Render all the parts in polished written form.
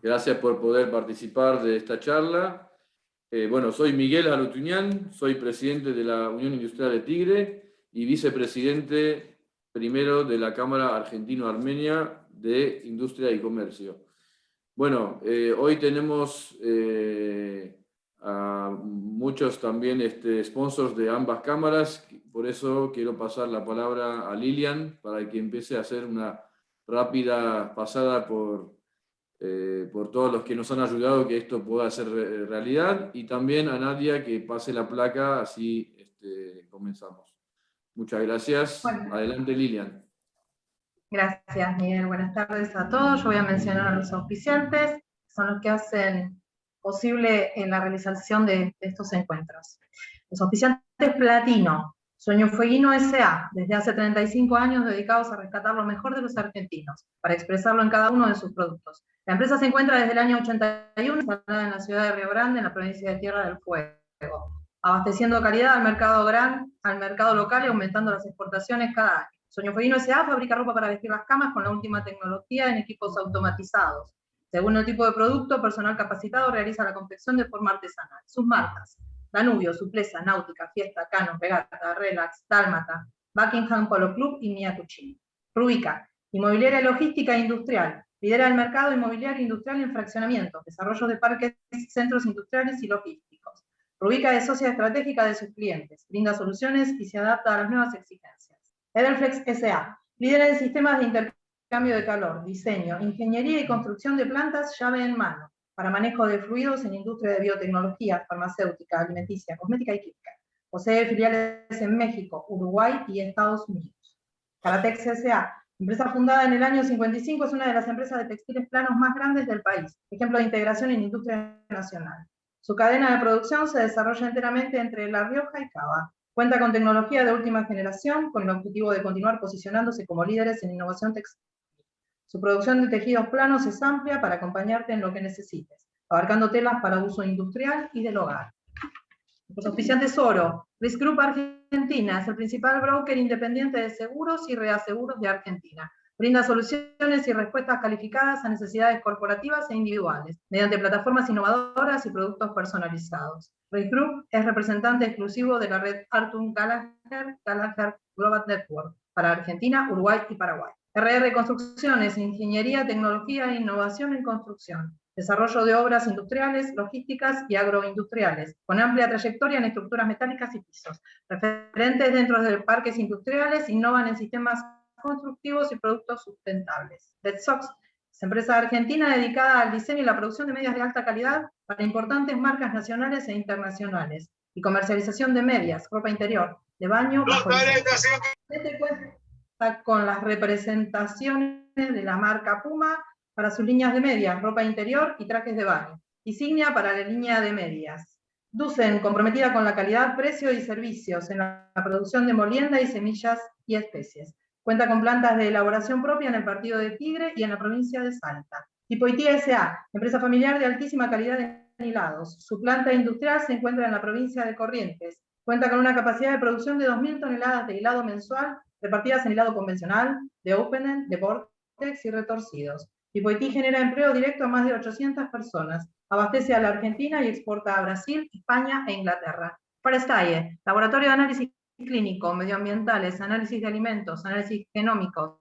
gracias por poder participar de esta charla. Bueno, soy Miguel Arutuñán, soy presidente de la Unión Industrial de Tigre y vicepresidente primero de la Cámara Argentino-Armenia de Industria y Comercio. Bueno, hoy tenemos a muchos también sponsors de ambas cámaras, por eso quiero pasar la palabra a Lilian para que empiece a hacer una rápida pasada por todos los que nos han ayudado que esto pueda ser realidad, y también a Nadia que pase la placa, así comenzamos. Muchas gracias. Bueno. Adelante, Lilian. Gracias, Miguel. Buenas tardes a todos. Yo voy a mencionar a los auspiciantes, que son los que hacen posible la realización de estos encuentros. Los auspiciantes platino, Sueño Fueguino S.A., desde hace 35 años dedicados a rescatar lo mejor de los argentinos, para expresarlo en cada uno de sus productos. La empresa se encuentra desde el año 81, instalada en la ciudad de Río Grande, en la provincia de Tierra del Fuego, abasteciendo calidad al mercado local y aumentando las exportaciones cada año. Sueño Fueguino S.A. fabrica ropa para vestir las camas con la última tecnología en equipos automatizados. Según el tipo de producto, personal capacitado realiza la confección de forma artesanal. Sus marcas: Danubio, Suplesa, Náutica, Fiesta, Canos, Regata, Relax, Dálmata, Buckingham Polo Club y Mia Cucini. Rubica, inmobiliaria logística e industrial. Lidera el mercado inmobiliario industrial en fraccionamientos, desarrollo de parques, centros industriales y logísticos. Rubica es socia estratégica de sus clientes, brinda soluciones y se adapta a las nuevas exigencias. Ederflex S.A. lidera en sistemas de intercambio de calor, diseño, ingeniería y construcción de plantas llave en mano, para manejo de fluidos en industria de biotecnología, farmacéutica, alimenticia, cosmética y química. Posee filiales en México, Uruguay y Estados Unidos. Caratex S.A., empresa fundada en el año 55, es una de las empresas de textiles planos más grandes del país, ejemplo de integración en industria nacional. Su cadena de producción se desarrolla enteramente entre La Rioja y Cava. Cuenta con tecnología de última generación, con el objetivo de continuar posicionándose como líderes en innovación textil. Su producción de tejidos planos es amplia para acompañarte en lo que necesites, abarcando telas para uso industrial y del hogar. Los auspiciantes Oro. Risk Group Argentina es el principal broker independiente de seguros y reaseguros de Argentina. Brinda soluciones y respuestas calificadas a necesidades corporativas e individuales, mediante plataformas innovadoras y productos personalizados. Risk Group es representante exclusivo de la red Arthur Gallagher Global Network para Argentina, Uruguay y Paraguay. RR Construcciones, ingeniería, tecnología e innovación en construcción. Desarrollo de obras industriales, logísticas y agroindustriales, con amplia trayectoria en estructuras metálicas y pisos. Referentes dentro de parques industriales, innovan en sistemas constructivos y productos sustentables. Red Sox es empresa argentina dedicada al diseño y la producción de medias de alta calidad para importantes marcas nacionales e internacionales, y comercialización de medias, ropa interior, de baño, bajo licencia. Este cuenta con las representaciones de la marca Puma para sus líneas de medias, ropa interior y trajes de baño. Insignia para la línea de medias. Ducen, comprometida con la calidad, precio y servicios en la producción de molienda y semillas y especies. Cuenta con plantas de elaboración propia en el partido de Tigre y en la provincia de Salta. Hipoití S.A., empresa familiar de altísima calidad en hilados. Su planta industrial se encuentra en la provincia de Corrientes. Cuenta con una capacidad de producción de 2.000 toneladas de hilado mensual, repartidas en hilado convencional, de open-end, de vortex y retorcidos. Hipoití genera empleo directo a más de 800 personas. Abastece a la Argentina y exporta a Brasil, España e Inglaterra. Forestaye, laboratorio de análisis clínico, medioambientales, análisis de alimentos, análisis genómicos,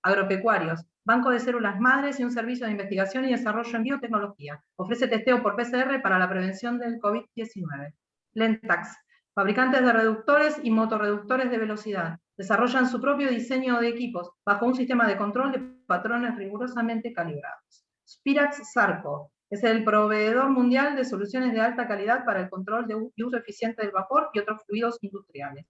agropecuarios, banco de células madres y un servicio de investigación y desarrollo en biotecnología. Ofrece testeo por PCR para la prevención del COVID-19. Lentax, fabricantes de reductores y motorreductores de velocidad. Desarrollan su propio diseño de equipos bajo un sistema de control de patrones rigurosamente calibrados. Spirax Sarco es el proveedor mundial de soluciones de alta calidad para el control y uso eficiente del vapor y otros fluidos industriales.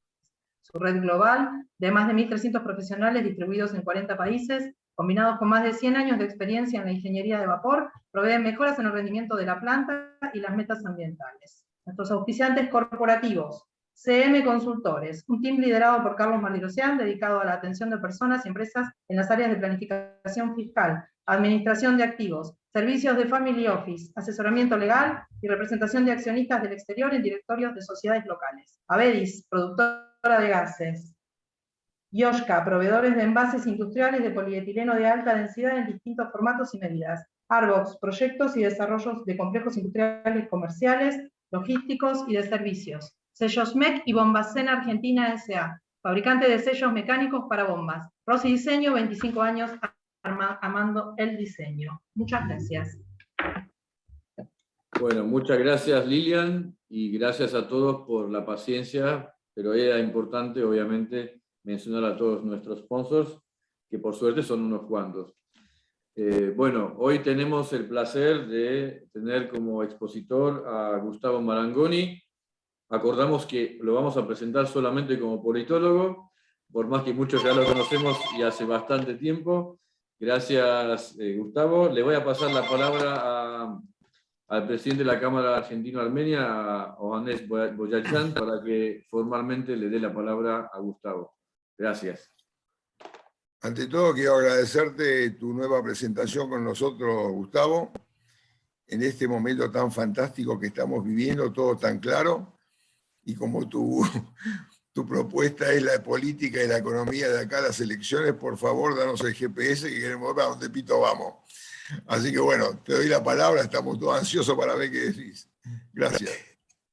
Su red global, de más de 1.300 profesionales distribuidos en 40 países, combinados con más de 100 años de experiencia en la ingeniería de vapor, proveen mejoras en el rendimiento de la planta y las metas ambientales. Nuestros auspiciantes corporativos: CM Consultores, un team liderado por Carlos Mardirosian, dedicado a la atención de personas y empresas en las áreas de planificación fiscal, administración de activos, servicios de family office, asesoramiento legal y representación de accionistas del exterior en directorios de sociedades locales. Avedis, productora de gases. Yoshka, proveedores de envases industriales de polietileno de alta densidad en distintos formatos y medidas. Arbox, proyectos y desarrollos de complejos industriales comerciales, logísticos y de servicios. Sellos MEC y Bombacén Argentina S.A., fabricante de sellos mecánicos para bombas. Rossi Diseño, 25 años amando el diseño. Muchas gracias. Bueno, muchas gracias Lilian y gracias a todos por la paciencia, pero era importante obviamente mencionar a todos nuestros sponsors, que por suerte son unos cuantos. Bueno, hoy tenemos el placer de tener como expositor a Gustavo Marangoni. Acordamos que lo vamos a presentar solamente como politólogo, por más que muchos ya lo conocemos y hace bastante tiempo. Gracias, Gustavo. Le voy a pasar la palabra al presidente de la Cámara Argentino-Armenia, a Ohanes Boyachan, para que formalmente le dé la palabra a Gustavo. Gracias. Ante todo, quiero agradecerte tu nueva presentación con nosotros, Gustavo, en este momento tan fantástico que estamos viviendo, todo tan claro, y como tu propuesta es la política y la economía de acá, las elecciones, por favor, danos el GPS que queremos ver a dónde pito vamos. Así que bueno, te doy la palabra, estamos todos ansiosos para ver qué decís. Gracias.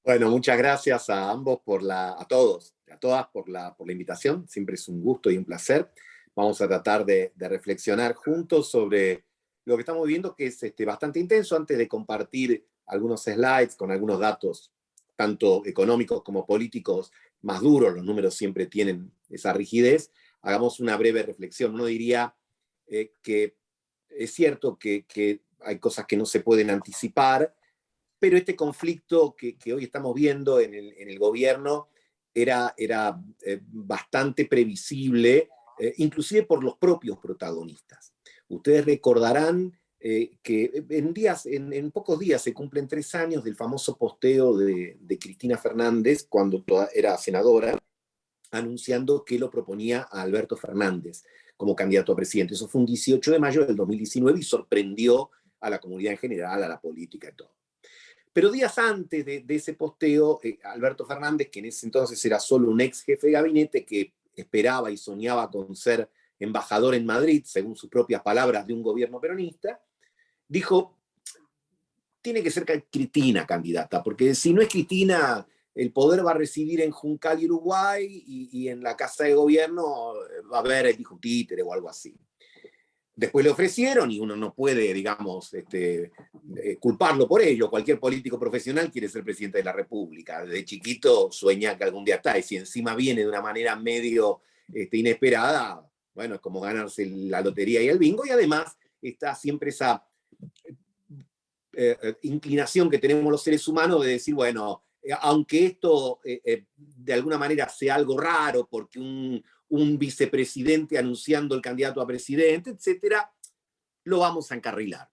Bueno, muchas gracias a ambos, a todos, a todas por la invitación. Siempre es un gusto y un placer. Vamos a tratar de reflexionar juntos sobre lo que estamos viendo, que es bastante intenso. Antes de compartir algunos slides con algunos datos, tanto económicos como políticos, más duros, los números siempre tienen esa rigidez, hagamos una breve reflexión. Uno diría que es cierto que hay cosas que no se pueden anticipar, pero este conflicto que hoy estamos viendo en el gobierno era bastante previsible, inclusive por los propios protagonistas. Ustedes recordarán que en pocos días se cumplen 3 años del famoso posteo de Cristina Fernández, cuando era senadora, anunciando que lo proponía a Alberto Fernández como candidato a presidente. Eso fue un 18 de mayo del 2019 y sorprendió a la comunidad en general, a la política y todo. Pero días antes de ese posteo, Alberto Fernández, que en ese entonces era solo un ex jefe de gabinete que esperaba y soñaba con ser embajador en Madrid, según sus propias palabras, de un gobierno peronista, dijo, tiene que ser Cristina candidata, porque si no es Cristina, el poder va a recibir en Juncal y Uruguay y en la Casa de Gobierno va a haber el hijo títere o algo así. Después le ofrecieron, y uno no puede, digamos, culparlo por ello. Cualquier político profesional quiere ser presidente de la República. Desde chiquito sueña que algún día está, y si encima viene de una manera medio inesperada, bueno, es como ganarse la lotería y el bingo, y además está siempre esa inclinación que tenemos los seres humanos de decir, bueno, aunque esto de alguna manera sea algo raro, porque un vicepresidente anunciando el candidato a presidente, etcétera, lo vamos a encarrilar.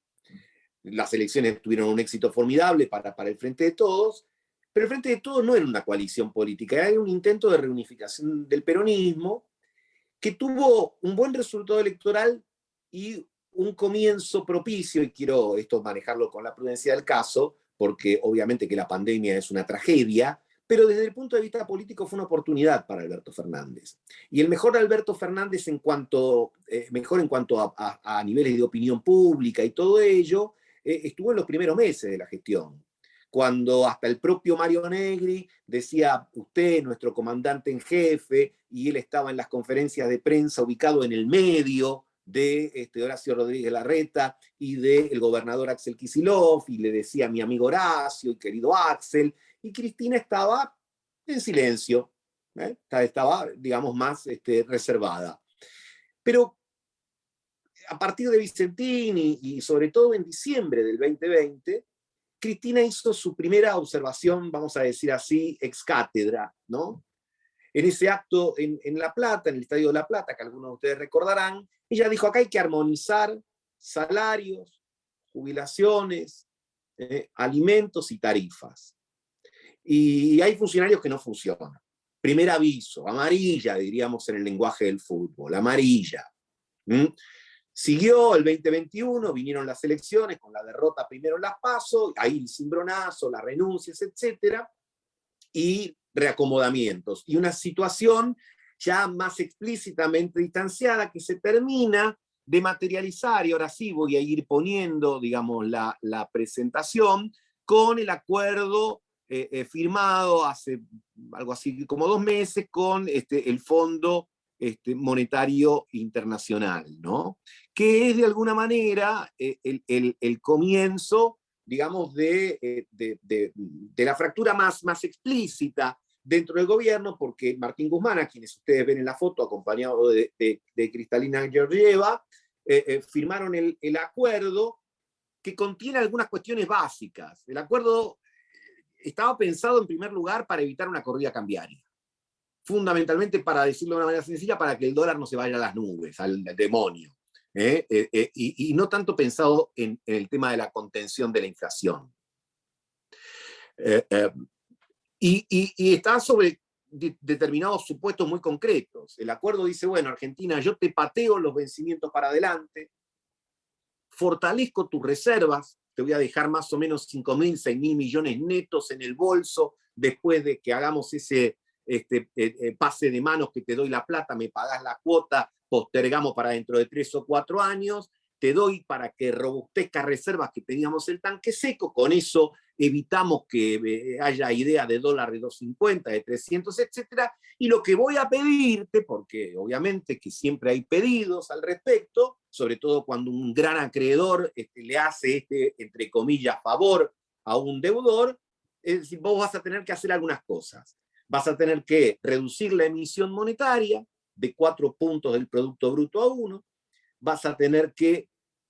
Las elecciones tuvieron un éxito formidable para el Frente de Todos, pero el Frente de Todos no era una coalición política, era un intento de reunificación del peronismo que tuvo un buen resultado electoral y un comienzo propicio, y quiero esto manejarlo con la prudencia del caso, porque obviamente que la pandemia es una tragedia, pero desde el punto de vista político fue una oportunidad para Alberto Fernández. Y el mejor Alberto Fernández mejor en cuanto a niveles de opinión pública y todo ello, estuvo en los primeros meses de la gestión, cuando hasta el propio Mario Negri decía, usted, nuestro comandante en jefe, y él estaba en las conferencias de prensa ubicado en el medio de Horacio Rodríguez Larreta y del gobernador Axel Kicillof, y le decía mi amigo Horacio y querido Axel, y Cristina estaba en silencio, estaba, digamos, más reservada. Pero a partir de Vicentín y sobre todo en diciembre del 2020, Cristina hizo su primera observación, vamos a decir así, ex cátedra, ¿no? En ese acto en La Plata, en el Estadio de La Plata, que algunos de ustedes recordarán, ella dijo, acá hay que armonizar salarios, jubilaciones, alimentos y tarifas. Y hay funcionarios que no funcionan. Primer aviso, amarilla, diríamos en el lenguaje del fútbol, amarilla. Siguió el 2021, vinieron las elecciones con la derrota primero en las PASO, ahí el cimbronazo, las renuncias, etcétera, y reacomodamientos. Y una situación ya más explícitamente distanciada, que se termina de materializar, y ahora sí voy a ir poniendo, digamos, la presentación, con el acuerdo firmado hace algo así como 2 meses con el Fondo Monetario Internacional, ¿no? Que es de alguna manera el comienzo, digamos, de la fractura más explícita dentro del gobierno, porque Martín Guzmán, a quienes ustedes ven en la foto, acompañado de Kristalina Georgieva, firmaron el acuerdo, que contiene algunas cuestiones básicas. El acuerdo estaba pensado en primer lugar para evitar una corrida cambiaria. Fundamentalmente, para decirlo de una manera sencilla, para que el dólar no se vaya a las nubes, al demonio. Y no tanto pensado en el tema de la contención de la inflación. Y está sobre determinados supuestos muy concretos. El acuerdo dice, bueno, Argentina, yo te pateo los vencimientos para adelante, fortalezco tus reservas, te voy a dejar más o menos 5.000, 6.000 millones netos en el bolso, después de que hagamos ese pase de manos, que te doy la plata, me pagás la cuota, postergamos para dentro de 3 o 4 años, te doy para que robustezcas reservas que teníamos el tanque seco, con eso evitamos que haya idea de dólar de 250, de 300, etcétera. Y lo que voy a pedirte, porque obviamente que siempre hay pedidos al respecto, sobre todo cuando un gran acreedor le hace entre comillas, favor a un deudor, es decir, vos vas a tener que hacer algunas cosas. Vas a tener que reducir la emisión monetaria de 4 puntos del Producto Bruto a 1, vas a tener que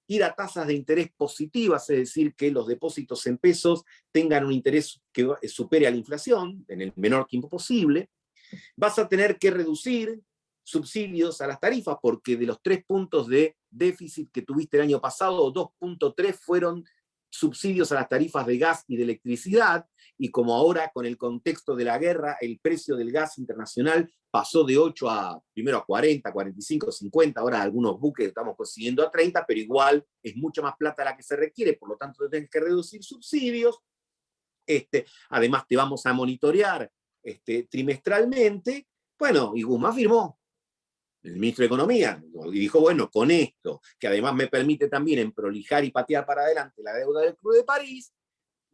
ir a tasas de interés positivas, es decir, que los depósitos en pesos tengan un interés que supere a la inflación en el menor tiempo posible. Vas a tener que reducir subsidios a las tarifas, porque de los 3 puntos de déficit que tuviste el año pasado, 2.3 fueron subsidios a las tarifas de gas y de electricidad, y como ahora con el contexto de la guerra, el precio del gas internacional pasó de 8 primero a 40, 45, 50, ahora algunos buques estamos consiguiendo a 30, pero igual es mucho más plata la que se requiere, por lo tanto tenés que reducir subsidios. Además te vamos a monitorear trimestralmente. Bueno, y Guzmán firmó, el ministro de Economía, y dijo, bueno, con esto, que además me permite también emprolijar y patear para adelante la deuda del Club de París,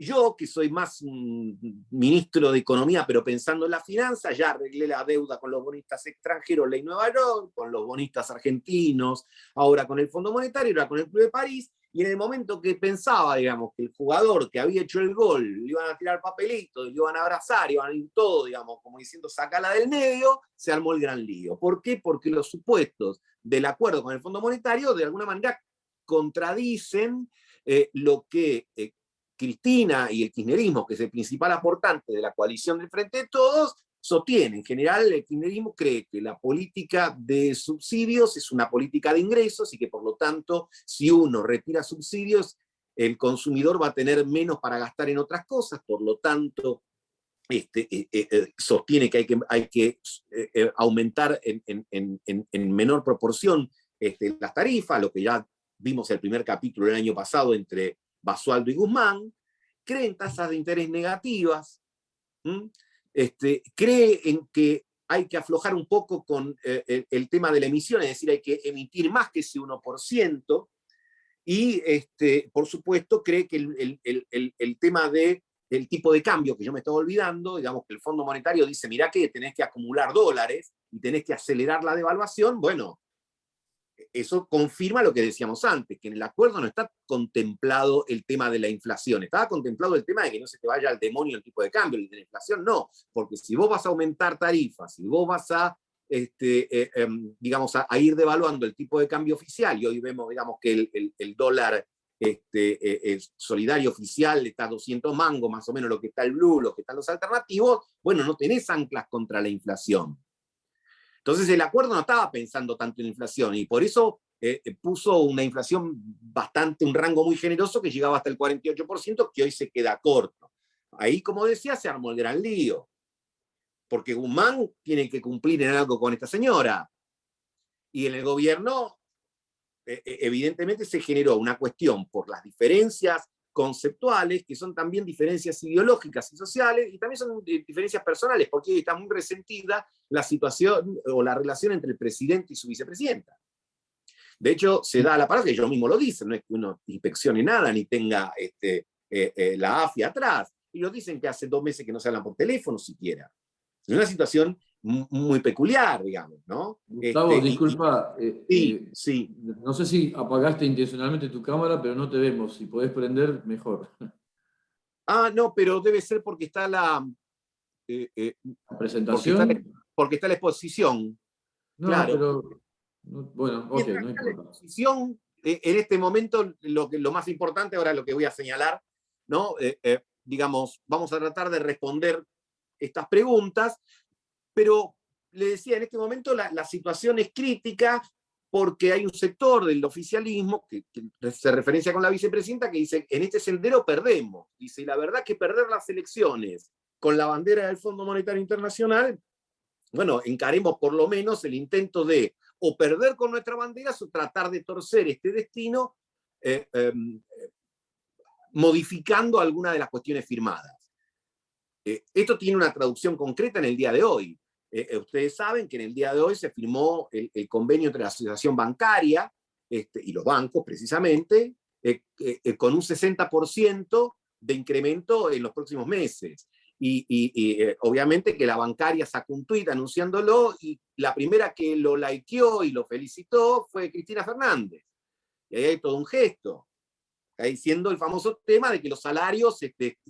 yo, que soy más ministro de Economía, pero pensando en la finanza, ya arreglé la deuda con los bonistas extranjeros, Ley Nueva York, con los bonistas argentinos, ahora con el Fondo Monetario, ahora con el Club de París, y en el momento que pensaba, digamos, que el jugador que había hecho el gol, le iban a tirar papelitos, le iban a abrazar, iban a ir todo, digamos, como diciendo, sacala del medio, se armó el gran lío. ¿Por qué? Porque los supuestos del acuerdo con el Fondo Monetario, de alguna manera, contradicen lo que Cristina y el kirchnerismo, que es el principal aportante de la coalición del Frente de Todos, sostiene. En general, el kirchnerismo cree que la política de subsidios es una política de ingresos y que, por lo tanto, si uno retira subsidios, el consumidor va a tener menos para gastar en otras cosas, por lo tanto, sostiene que hay que aumentar en menor proporción las tarifas, lo que ya vimos el primer capítulo del año pasado entre Basualdo y Guzmán. Cree en tasas de interés negativas, cree en que hay que aflojar un poco con el tema de la emisión, es decir, hay que emitir más que ese 1%, y por supuesto cree que el tema del tipo de cambio, que yo me estaba olvidando, digamos que el Fondo Monetario dice, mirá que tenés que acumular dólares y tenés que acelerar la devaluación. Bueno, eso confirma lo que decíamos antes, que en el acuerdo no está contemplado el tema de la inflación, estaba contemplado el tema de que no se te vaya al demonio el tipo de cambio, el de la inflación no, porque si vos vas a aumentar tarifas, si vos vas a, digamos, a ir devaluando el tipo de cambio oficial, y hoy vemos, digamos, que el dólar el solidario oficial está a 200 mangos, más o menos lo que está el blue, lo que están los alternativos, bueno, no tenés anclas contra la inflación. Entonces el acuerdo no estaba pensando tanto en la inflación, y por eso puso una inflación un rango muy generoso que llegaba hasta el 48%, que hoy se queda corto. Ahí, como decía, se armó el gran lío, porque Guzmán tiene que cumplir en algo con esta señora, y en el gobierno evidentemente se generó una cuestión por las diferencias conceptuales, que son también diferencias ideológicas y sociales, y también son diferencias personales, porque hoy está muy resentida la situación o la relación entre el presidente y su vicepresidenta. De hecho, se da la palabra, que ellos mismos lo dicen, no es que uno inspeccione nada, ni tenga la AFI atrás. Ellos dicen que hace 2 meses que no se hablan por teléfono siquiera. Es una situación muy peculiar, digamos, ¿no? Gustavo, disculpa, sí. no sé si apagaste intencionalmente tu cámara, pero no te vemos. Si podés prender, mejor. No, pero debe ser porque está la presentación. Porque está la exposición. No, claro. pero bueno, ok, Mientras no está importa. la exposición, en este momento, lo más importante, ahora lo que voy a señalar, ¿no? Digamos, vamos a tratar de responder estas preguntas, pero le decía, en este momento la situación es crítica porque hay un sector del oficialismo que se referencia con la vicepresidenta que dice, en este sendero perdemos. Dice, y la verdad que perder las elecciones con la bandera del Fondo Monetario Internacional, bueno, encaremos por lo menos el intento de o perder con nuestra bandera o tratar de torcer este destino modificando alguna de las cuestiones firmadas. Esto tiene una traducción concreta en el día de hoy. Ustedes saben que en el día de hoy se firmó el convenio entre la asociación bancaria y los bancos, precisamente, con un 60% de incremento en los próximos meses. Y obviamente que la bancaria sacó un tuit anunciándolo, y la primera que lo likeó y lo felicitó fue Cristina Fernández. Y ahí hay todo un gesto, diciendo el famoso tema de que los salarios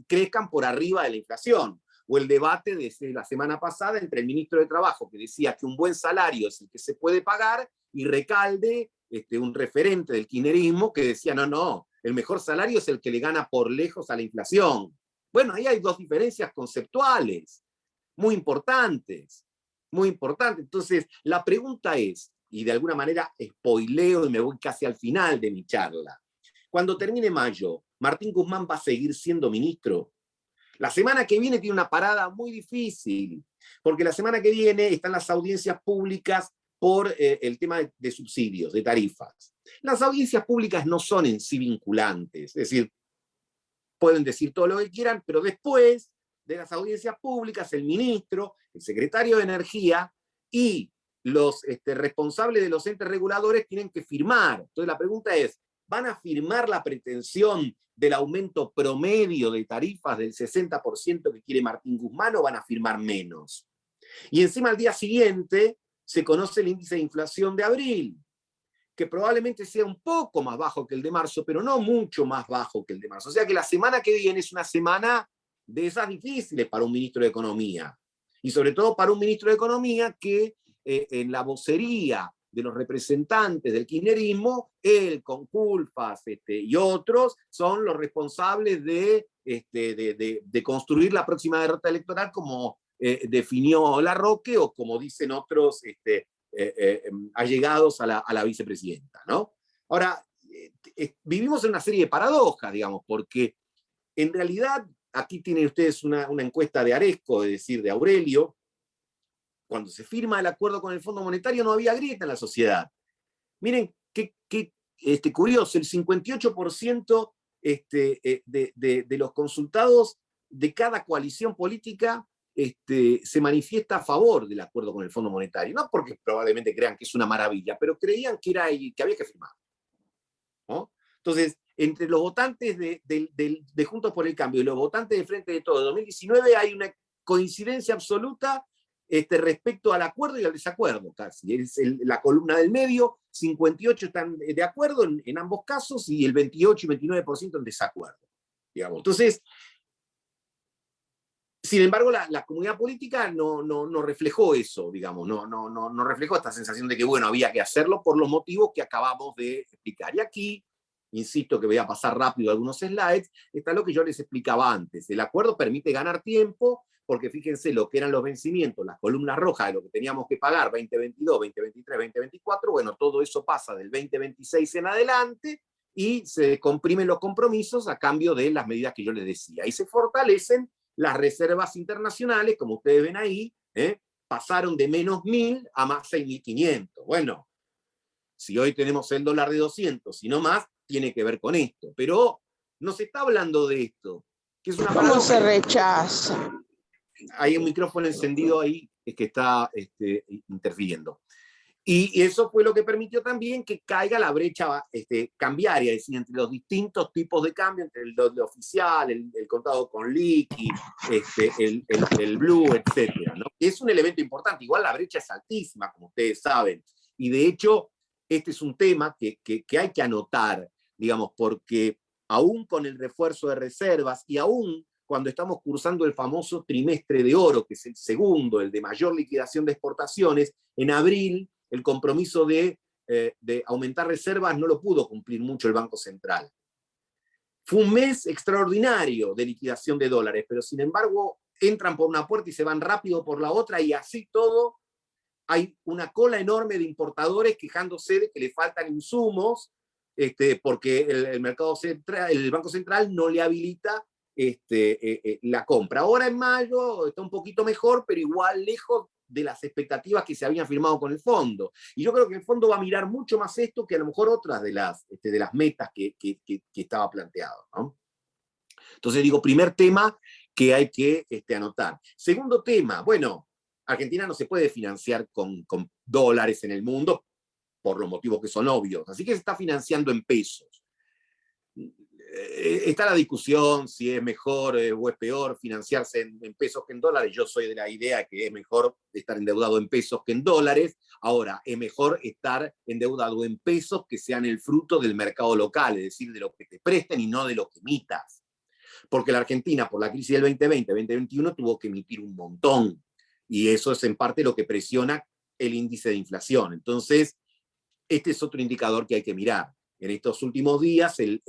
crezcan por arriba de la inflación, o el debate de la semana pasada entre el ministro de Trabajo, que decía que un buen salario es el que se puede pagar, y Recalde, un referente del kirchnerismo, que decía, no, el mejor salario es el que le gana por lejos a la inflación. Bueno, ahí hay 2 diferencias conceptuales muy importantes, muy importantes. Entonces, la pregunta es, y de alguna manera spoileo y me voy casi al final de mi charla, cuando termine mayo, ¿Martín Guzmán va a seguir siendo ministro? La semana que viene tiene una parada muy difícil, porque la semana que viene están las audiencias públicas por el tema de subsidios, de tarifas. Las audiencias públicas no son en sí vinculantes, es decir, pueden decir todo lo que quieran, pero después de las audiencias públicas, el ministro, el secretario de Energía y los responsables de los entes reguladores tienen que firmar. Entonces la pregunta es, ¿van a firmar la pretensión del aumento promedio de tarifas del 60% que quiere Martín Guzmán, o van a firmar menos? Y encima al día siguiente se conoce el índice de inflación de abril, que probablemente sea un poco más bajo que el de marzo, pero no mucho más bajo que el de marzo. O sea que la semana que viene es una semana de esas difíciles para un ministro de Economía. Y sobre todo para un ministro de Economía que en la vocería de los representantes del kirchnerismo, él con Culfas y otros, son los responsables de construir la próxima derrota electoral, como definió Larroque, o como dicen otros allegados a la vicepresidenta, ¿no? Ahora, vivimos en una serie de paradojas, digamos, porque en realidad, aquí tienen ustedes una encuesta de Aresco, es decir, de Aurelio. Cuando se firma el acuerdo con el Fondo Monetario no había grieta en la sociedad. Miren qué curioso, el 58% de los consultados de cada coalición política se manifiesta a favor del acuerdo con el Fondo Monetario. No porque probablemente crean que es una maravilla, pero creían que había que firmar, ¿no? Entonces, entre los votantes de Juntos por el Cambio y los votantes de Frente de Todos de 2019 hay una coincidencia absoluta respecto al acuerdo y al desacuerdo, casi. Es la columna del medio, 58 están de acuerdo en ambos casos, y el 28 y 29% en desacuerdo, digamos. Entonces, sin embargo, la comunidad política no reflejó eso, digamos, no reflejó esta sensación de que, bueno, había que hacerlo por los motivos que acabamos de explicar. Y aquí, insisto que voy a pasar rápido algunos slides, está lo que yo les explicaba antes. El acuerdo permite ganar tiempo, porque fíjense lo que eran los vencimientos, las columnas rojas de lo que teníamos que pagar 2022, 2023, 2024, bueno, todo eso pasa del 2026 en adelante y se comprimen los compromisos a cambio de las medidas que yo les decía. Y se fortalecen las reservas internacionales, como ustedes ven ahí, pasaron de menos 1.000 a más 6.500. Bueno, si hoy tenemos el dólar de 200 y no más, tiene que ver con esto. Pero nos está hablando de esto. Que es una ¿Cómo se rechaza? Hay un micrófono encendido ahí que está interfiriendo. Y eso fue lo que permitió también que caiga la brecha cambiaria, es decir, entre los distintos tipos de cambio, entre el oficial, el contado con liqui, el blue, etc. ¿no? Es un elemento importante. Igual la brecha es altísima, como ustedes saben. Y de hecho, este es un tema que hay que anotar, digamos, porque aún con el refuerzo de reservas y aún cuando estamos cursando el famoso trimestre de oro, que es el segundo, el de mayor liquidación de exportaciones, en abril el compromiso de aumentar reservas no lo pudo cumplir mucho el Banco Central. Fue un mes extraordinario de liquidación de dólares, pero sin embargo entran por una puerta y se van rápido por la otra, y así todo hay una cola enorme de importadores quejándose de que le faltan insumos, porque el mercado central, el Banco Central no le habilita la compra. Ahora en mayo está un poquito mejor, pero igual lejos de las expectativas que se habían firmado con el fondo. Y yo creo que el fondo va a mirar mucho más esto que a lo mejor otras de las metas que estaba planteado, ¿no? Entonces digo, primer tema que hay que anotar. Segundo tema, bueno, Argentina no se puede financiar con dólares en el mundo por los motivos que son obvios, así que se está financiando en pesos. Está la discusión si es mejor o es peor financiarse en pesos que en dólares. Yo soy de la idea que es mejor estar endeudado en pesos que en dólares. Ahora, es mejor estar endeudado en pesos que sean el fruto del mercado local, es decir, de lo que te presten y no de lo que emitas. Porque la Argentina, por la crisis del 2020-2021, tuvo que emitir un montón. Y eso es en parte lo que presiona el índice de inflación. Entonces, este es otro indicador que hay que mirar. En estos últimos días, el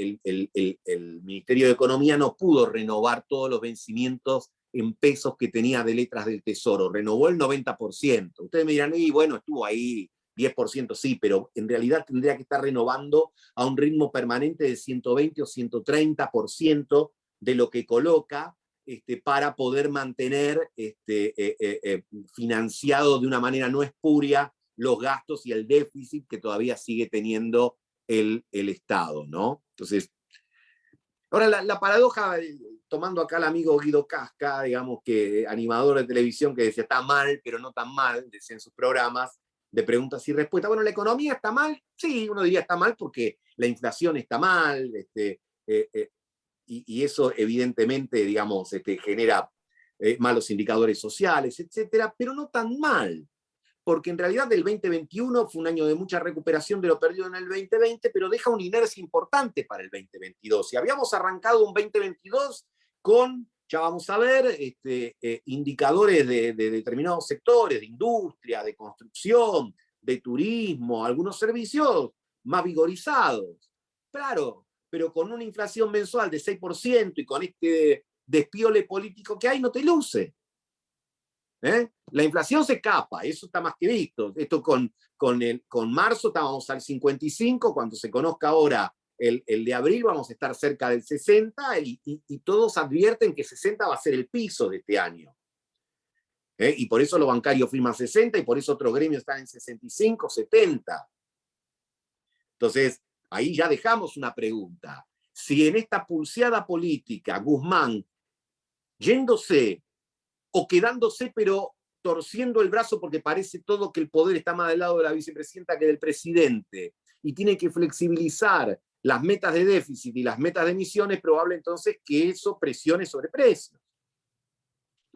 Ministerio de Economía no pudo renovar todos los vencimientos en pesos que tenía de letras del Tesoro. Renovó el 90%. Ustedes me dirán, y bueno, estuvo ahí 10%, sí, pero en realidad tendría que estar renovando a un ritmo permanente de 120 o 130% de lo que coloca, para poder mantener financiado de una manera no espuria los gastos y el déficit que todavía sigue teniendo el Estado, ¿no? Entonces, ahora la paradoja, tomando acá al amigo Guido Casca, digamos, que animador de televisión, que decía, está mal, pero no tan mal, decía en sus programas de preguntas y respuestas. Bueno, ¿la economía está mal? Sí, uno diría está mal porque la inflación está mal, y eso evidentemente, digamos, genera malos indicadores sociales, etcétera, pero no tan mal. Porque en realidad el 2021 fue un año de mucha recuperación de lo perdido en el 2020, pero deja una inercia importante para el 2022. Y habíamos arrancado un 2022 con, ya vamos a ver, indicadores de determinados sectores, de industria, de construcción, de turismo, algunos servicios más vigorizados. Claro, pero con una inflación mensual de 6% y con este despiole político que hay, no te luce. La inflación se escapa, eso está más que visto. Esto con marzo estábamos al 55, cuando se conozca ahora el de abril vamos a estar cerca del 60 y todos advierten que 60 va a ser el piso de este año. Y por eso los bancarios firman 60 y por eso otros gremios están en 65, 70. Entonces, ahí ya dejamos una pregunta. Si en esta pulseada política Guzmán, yéndose o quedándose, pero torciendo el brazo porque parece todo que el poder está más del lado de la vicepresidenta que del presidente, y tiene que flexibilizar las metas de déficit y las metas de emisiones, probable entonces que eso presione sobre precios,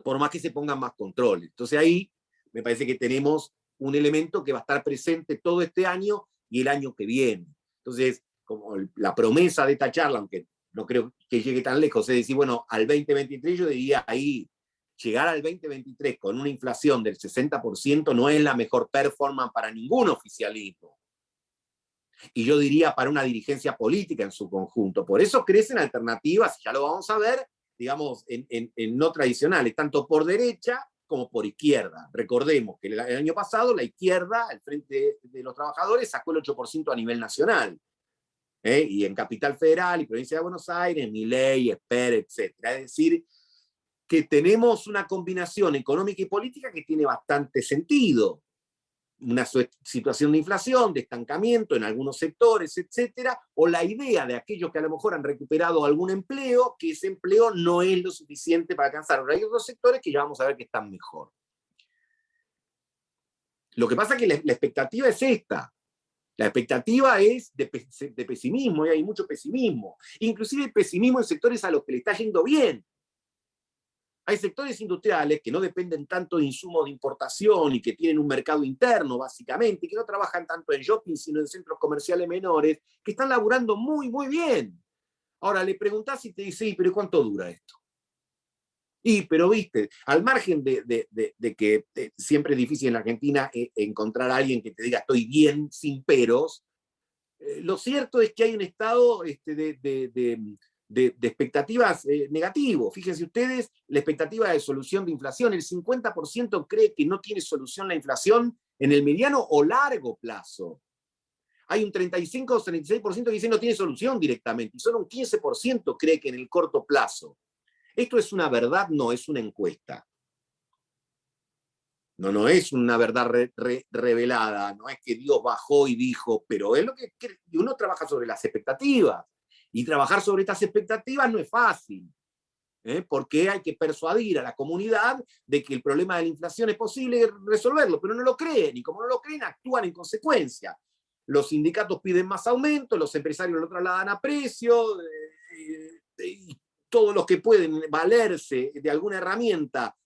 por más que se pongan más controles. Entonces ahí me parece que tenemos un elemento que va a estar presente todo este año y el año que viene. Entonces, como la promesa de esta charla, aunque no creo que llegue tan lejos, es decir, bueno, al 2023 yo diría ahí, llegar al 2023 con una inflación del 60% no es la mejor performance para ningún oficialismo. Y yo diría para una dirigencia política en su conjunto. Por eso crecen alternativas, ya lo vamos a ver, digamos, en no tradicionales, tanto por derecha como por izquierda. Recordemos que el año pasado la izquierda, el Frente de los Trabajadores, sacó el 8% a nivel nacional. Y en Capital Federal y Provincia de Buenos Aires, Milei, Esper, etc. Es decir, que tenemos una combinación económica y política que tiene bastante sentido. una situación de inflación, de estancamiento en algunos sectores, etcétera, o la idea de aquellos que a lo mejor han recuperado algún empleo, que ese empleo no es lo suficiente para alcanzar. Ahora hay otros sectores que ya vamos a ver que están mejor. Lo que pasa es que la expectativa es esta. La expectativa es de pesimismo, y hay mucho pesimismo. Inclusive pesimismo en sectores a los que le está yendo bien. Hay sectores industriales que no dependen tanto de insumos de importación y que tienen un mercado interno, básicamente, que no trabajan tanto en shopping, sino en centros comerciales menores, que están laburando muy, muy bien. Ahora, le preguntás y te dice, ¿y pero cuánto dura esto? Pero viste, al margen de que siempre es difícil en la Argentina encontrar a alguien que te diga estoy bien, sin peros, lo cierto es que hay un estado de expectativas negativo. Fíjense ustedes, la expectativa de solución de inflación, el 50% cree que no tiene solución la inflación en el mediano o largo plazo. Hay un 35 o 36% que dice no tiene solución directamente, y solo un 15% cree que en el corto plazo. ¿Esto es una verdad? No, es una encuesta. No es una verdad revelada, no es que Dios bajó y dijo, pero es lo que uno trabaja sobre las expectativas. Y trabajar sobre estas expectativas no es fácil, porque hay que persuadir a la comunidad de que el problema de la inflación es posible resolverlo, pero no lo creen, y como no lo creen, actúan en consecuencia. Los sindicatos piden más aumento, los empresarios lo trasladan a precio, y todos los que pueden valerse de alguna herramienta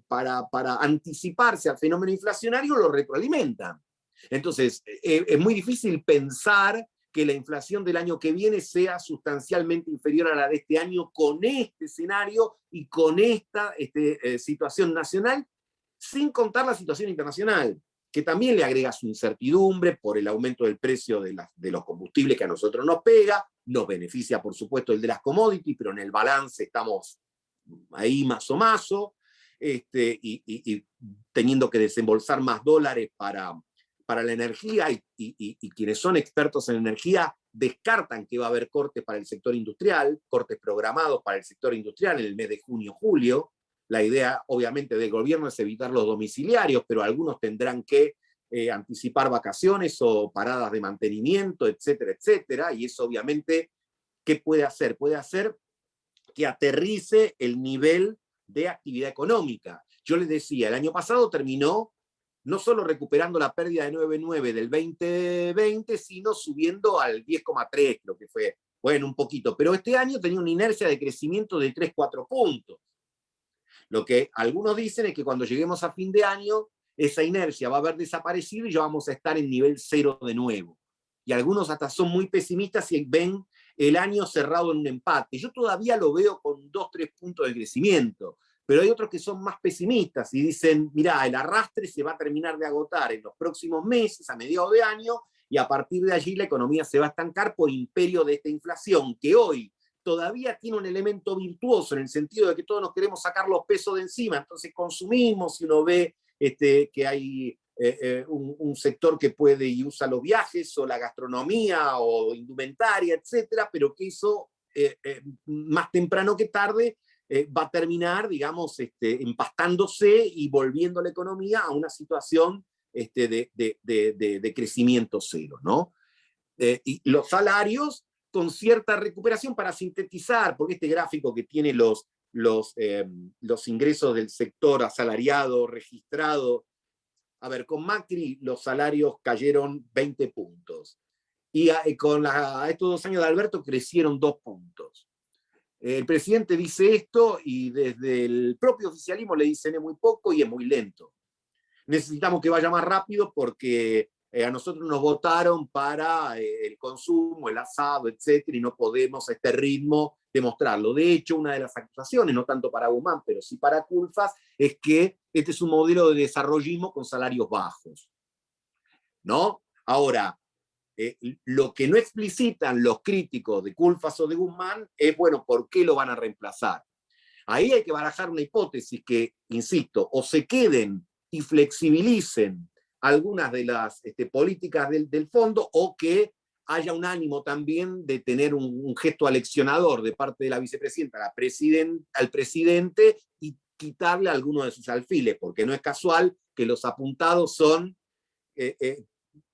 para anticiparse al fenómeno inflacionario lo retroalimentan. Entonces, es muy difícil pensar que la inflación del año que viene sea sustancialmente inferior a la de este año con este escenario y con esta situación nacional, sin contar la situación internacional, que también le agrega su incertidumbre por el aumento del precio de los combustibles que a nosotros nos pega, nos beneficia por supuesto el de las commodities, pero en el balance estamos ahí mazo, y teniendo que desembolsar más dólares para la energía, y quienes son expertos en energía descartan que va a haber cortes para el sector industrial, cortes programados para el sector industrial en el mes de junio-julio. La idea, obviamente, del gobierno es evitar los domiciliarios, pero algunos tendrán que anticipar vacaciones o paradas de mantenimiento, etcétera, etcétera, y eso obviamente, ¿qué puede hacer? Puede hacer que aterrice el nivel de actividad económica. Yo les decía, el año pasado terminó no solo recuperando la pérdida de 9,9 del 2020, sino subiendo al 10,3, creo que fue, bueno, un poquito, pero este año tenía una inercia de crecimiento de 3-4 puntos. Lo que algunos dicen es que cuando lleguemos a fin de año, esa inercia va a haber desaparecido y ya vamos a estar en nivel 0 de nuevo. Y algunos hasta son muy pesimistas y ven el año cerrado en un empate. Yo todavía lo veo con 2-3 puntos de crecimiento, pero hay otros que son más pesimistas y dicen, mirá, el arrastre se va a terminar de agotar en los próximos meses, a mediados de año, y a partir de allí la economía se va a estancar por imperio de esta inflación, que hoy todavía tiene un elemento virtuoso en el sentido de que todos nos queremos sacar los pesos de encima, entonces consumimos, y uno ve que hay un sector que puede y usa los viajes o la gastronomía o indumentaria, etcétera, pero que eso más temprano que tarde va a terminar, digamos, empastándose y volviendo la economía a una situación de crecimiento cero, ¿no? Y los salarios con cierta recuperación, para sintetizar, porque este gráfico que tiene los ingresos del sector asalariado registrado, a ver, con Macri los salarios cayeron 20 puntos. Y con estos 2 años de Alberto crecieron 2 puntos. El presidente dice esto y desde el propio oficialismo le dicen es muy poco y es muy lento. Necesitamos que vaya más rápido porque a nosotros nos votaron para el consumo, el asado, etcétera, y no podemos a este ritmo demostrarlo. De hecho, una de las acusaciones, no tanto para Guzmán, pero sí para Culfas, es que este es un modelo de desarrollismo con salarios bajos, ¿no? Ahora, lo que no explicitan los críticos de Culfas o de Guzmán es, bueno, ¿por qué lo van a reemplazar? Ahí hay que barajar una hipótesis que, insisto, o se queden y flexibilicen algunas de las políticas del fondo, o que haya un ánimo también de tener un gesto aleccionador de parte de la vicepresidenta al presidente y quitarle alguno de sus alfiles, porque no es casual que los apuntados son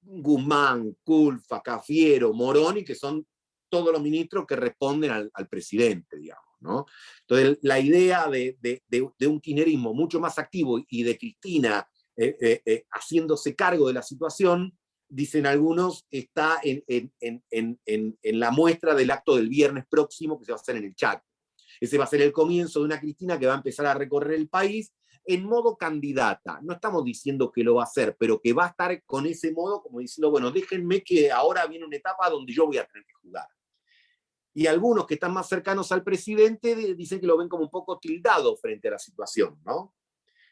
Guzmán, Culfa, Cafiero, Moroni, que son todos los ministros que responden al presidente, digamos, ¿no? Entonces, la idea de un kirchnerismo mucho más activo y de Cristina haciéndose cargo de la situación, dicen algunos, está en la muestra del acto del viernes próximo que se va a hacer en el Chaco. Ese va a ser el comienzo de una Cristina que va a empezar a recorrer el país en modo candidata. No estamos diciendo que lo va a hacer, pero que va a estar con ese modo como diciendo, bueno, déjenme que ahora viene una etapa donde yo voy a tener que jugar. Y algunos que están más cercanos al presidente dicen que lo ven como un poco tildado frente a la situación, ¿no?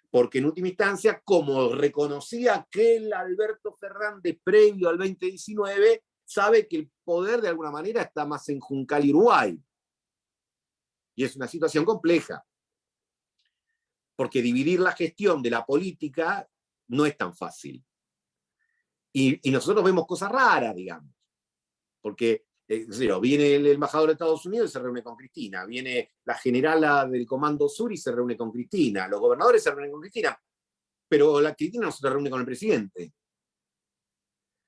Porque en última instancia, como reconocía aquel Alberto Fernández previo al 2019, sabe que el poder de alguna manera está más en Juncal y Uruguay. Y es una situación compleja. Porque dividir la gestión de la política no es tan fácil. Y nosotros vemos cosas raras, digamos. Porque viene el embajador de Estados Unidos y se reúne con Cristina, viene la generala del Comando Sur y se reúne con Cristina, los gobernadores se reúnen con Cristina, pero la Cristina no se reúne con el presidente.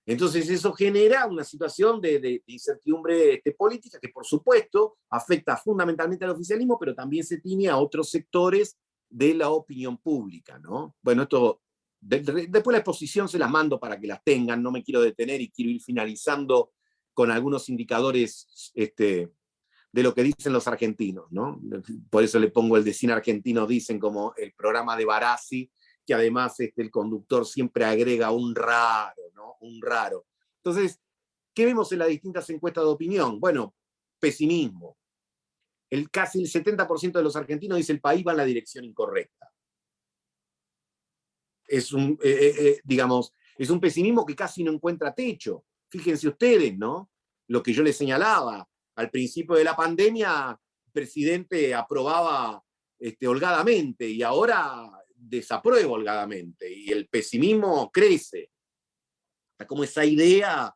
Entonces eso genera una situación de incertidumbre política que por supuesto afecta fundamentalmente al oficialismo, pero también se tiñe a otros sectores de la opinión pública, ¿no? Bueno, esto, después la exposición se las mando para que las tengan, no me quiero detener y quiero ir finalizando con algunos indicadores de lo que dicen los argentinos, ¿no? Por eso le pongo el de Cine Argentino Dicen, como el programa de Barassi, que además el conductor siempre agrega un raro, ¿no? Un raro. Entonces, ¿qué vemos en las distintas encuestas de opinión? Bueno, pesimismo. Casi el 70% de los argentinos dice el país va en la dirección incorrecta. Es digamos, es un pesimismo que casi no encuentra techo. Fíjense ustedes, ¿no? Lo que yo les señalaba. Al principio de la pandemia, el presidente aprobaba holgadamente y ahora desaprueba holgadamente. Y el pesimismo crece. Está como esa idea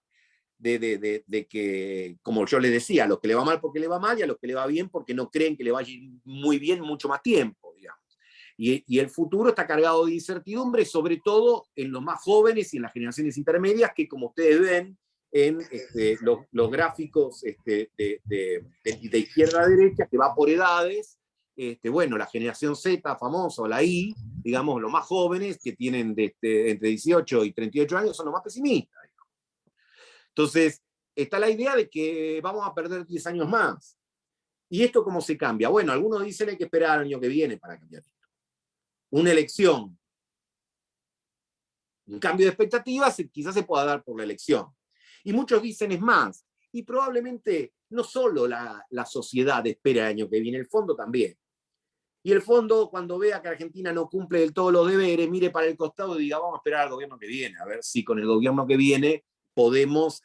de que, como yo les decía, a los que le va mal porque le va mal y a los que le va bien porque no creen que le vaya muy bien mucho más tiempo, digamos. Y el futuro está cargado de incertidumbre, sobre todo en los más jóvenes y en las generaciones intermedias, que como ustedes ven en los gráficos de izquierda a derecha, que va por edades, bueno, la generación Z famosa, o la I, digamos, los más jóvenes, que tienen entre 18 y 38 años, son los más pesimistas. Entonces, está la idea de que vamos a perder 10 años más. ¿Y esto cómo se cambia? Bueno, algunos dicen que hay que esperar al año que viene para cambiar esto. Una elección, un cambio de expectativas, quizás se pueda dar por la elección. Y muchos dicen es más, y probablemente no solo la sociedad espera el año que viene, el fondo también. Y el fondo, cuando vea que Argentina no cumple del todo los deberes, mire para el costado y diga, vamos a esperar al gobierno que viene, a ver si con el gobierno que viene podemos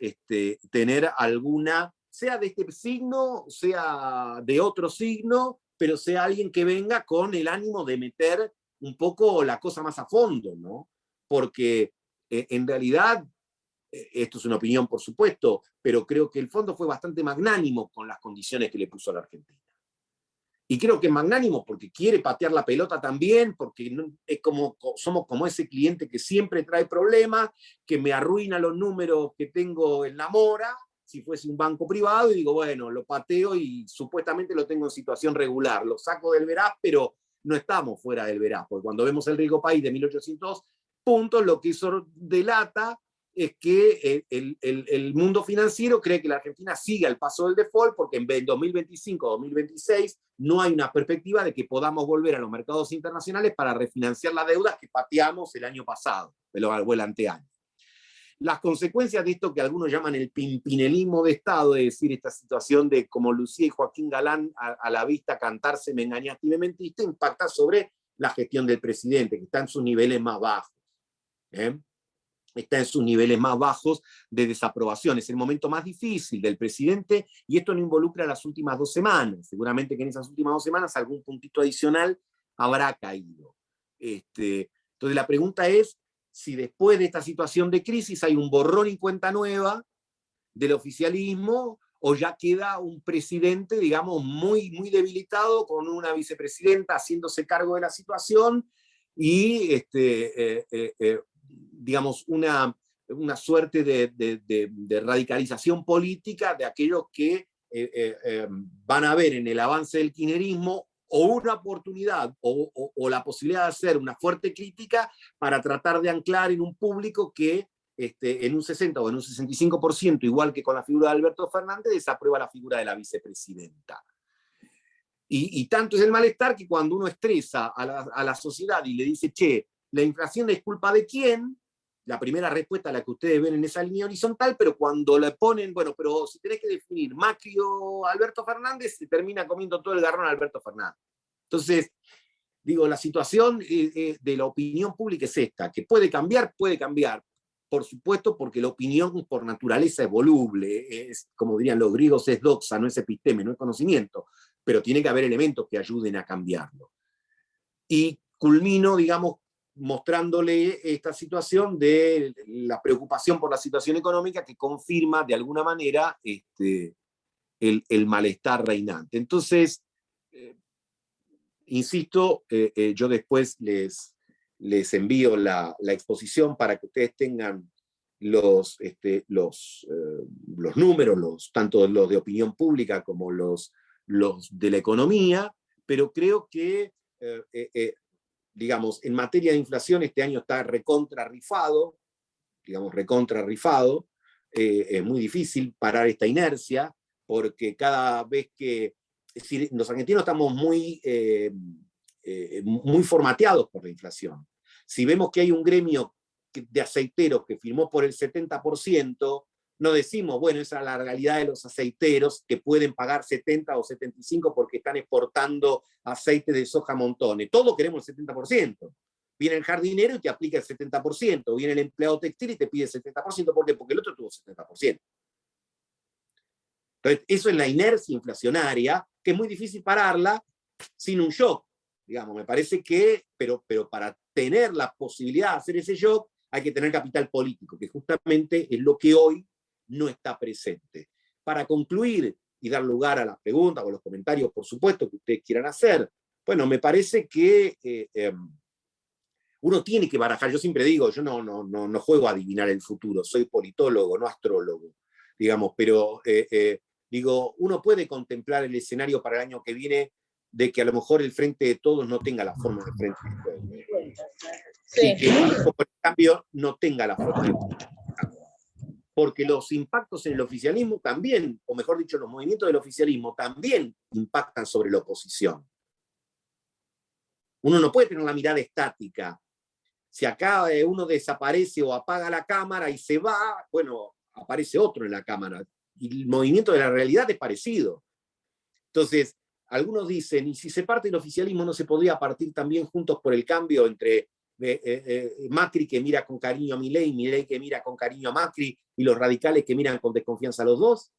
tener alguna, sea de este signo, sea de otro signo, pero sea alguien que venga con el ánimo de meter un poco la cosa más a fondo, ¿no? Porque en realidad, esto es una opinión por supuesto, pero creo que el fondo fue bastante magnánimo con las condiciones que le puso a la Argentina. Y creo que es magnánimo porque quiere patear la pelota también, porque es somos como ese cliente que siempre trae problemas, que me arruina los números que tengo en la mora, si fuese un banco privado, y digo, bueno, lo pateo y supuestamente lo tengo en situación regular, lo saco del veraz, pero no estamos fuera del veraz, porque cuando vemos el riesgo país de 1.800 puntos, lo que eso delata es que el mundo financiero cree que la Argentina sigue al paso del default, porque en 2025 o 2026 no hay una perspectiva de que podamos volver a los mercados internacionales para refinanciar las deudas que pateamos el año pasado, o el anteaño. Las consecuencias de esto que algunos llaman el pimpinelismo de Estado, es decir, esta situación de como Lucía y Joaquín Galán a la vista cantarse me engañaste y me mentiste, impacta sobre la gestión del presidente, que está en sus niveles más bajos. Está en sus niveles más bajos de desaprobación. Es el momento más difícil del presidente y esto no involucra las últimas 2 semanas. Seguramente que en esas últimas 2 semanas algún puntito adicional habrá caído. Entonces la pregunta es si después de esta situación de crisis hay un borrón y cuenta nueva del oficialismo o ya queda un presidente, digamos, muy, muy debilitado con una vicepresidenta haciéndose cargo de la situación y digamos, una suerte de radicalización política de aquellos que van a ver en el avance del kirchnerismo o una oportunidad o la posibilidad de hacer una fuerte crítica para tratar de anclar en un público que en un 60 o en un 65%, igual que con la figura de Alberto Fernández, desaprueba la figura de la vicepresidenta. Y tanto es el malestar que cuando uno estresa a la sociedad y le dice, che, la inflación es culpa de quién, la primera respuesta a la que ustedes ven en esa línea horizontal, pero cuando le ponen, bueno, pero si tenés que definir Macri o Alberto Fernández, se termina comiendo todo el garrón a Alberto Fernández. Entonces, digo, la situación de la opinión pública es esta, que puede cambiar, por supuesto, porque la opinión por naturaleza es voluble, es, como dirían los griegos, es doxa, no es episteme, no es conocimiento, pero tiene que haber elementos que ayuden a cambiarlo. Y culmino, digamos, mostrándole esta situación de la preocupación por la situación económica que confirma de alguna manera el malestar reinante. Entonces, insisto, yo después les envío la exposición para que ustedes tengan los números, tanto los de opinión pública como los de la economía, pero creo que digamos, en materia de inflación este año está recontra rifado, es muy difícil parar esta inercia, porque cada vez que, es decir, los argentinos estamos muy formateados por la inflación. Si vemos que hay un gremio de aceiteros que firmó por el 70%, no decimos, bueno, esa es la realidad de los aceiteros que pueden pagar 70 o 75 porque están exportando aceite de soja a montones. Todos queremos el 70%. Viene el jardinero y te aplica el 70%. Viene el empleado textil y te pide el 70%. ¿Por qué? Porque el otro tuvo 70%. Entonces, eso es la inercia inflacionaria, que es muy difícil pararla sin un shock. Digamos, me parece que, pero para tener la posibilidad de hacer ese shock, hay que tener capital político, que justamente es lo que hoy no está presente. Para concluir y dar lugar a las preguntas o los comentarios, por supuesto, que ustedes quieran hacer, bueno, me parece que uno tiene que barajar. Yo siempre digo, yo no juego a adivinar el futuro, soy politólogo, no astrólogo, digamos, pero digo, uno puede contemplar el escenario para el año que viene de que a lo mejor el Frente de Todos no tenga la forma de Frente de Todos. Sí. Y que por cambio no tenga la forma de Frente de Todos. Porque los impactos en el oficialismo también, o mejor dicho, los movimientos del oficialismo también impactan sobre la oposición. Uno no puede tener la mirada estática. Si acá uno desaparece o apaga la cámara y se va, bueno, aparece otro en la cámara. Y el movimiento de la realidad es parecido. Entonces, algunos dicen, ¿y si se parte el oficialismo no se podría partir también Juntos por el Cambio entre Macri que mira con cariño a Milei, Milei que mira con cariño a Macri y los radicales que miran con desconfianza a los dos?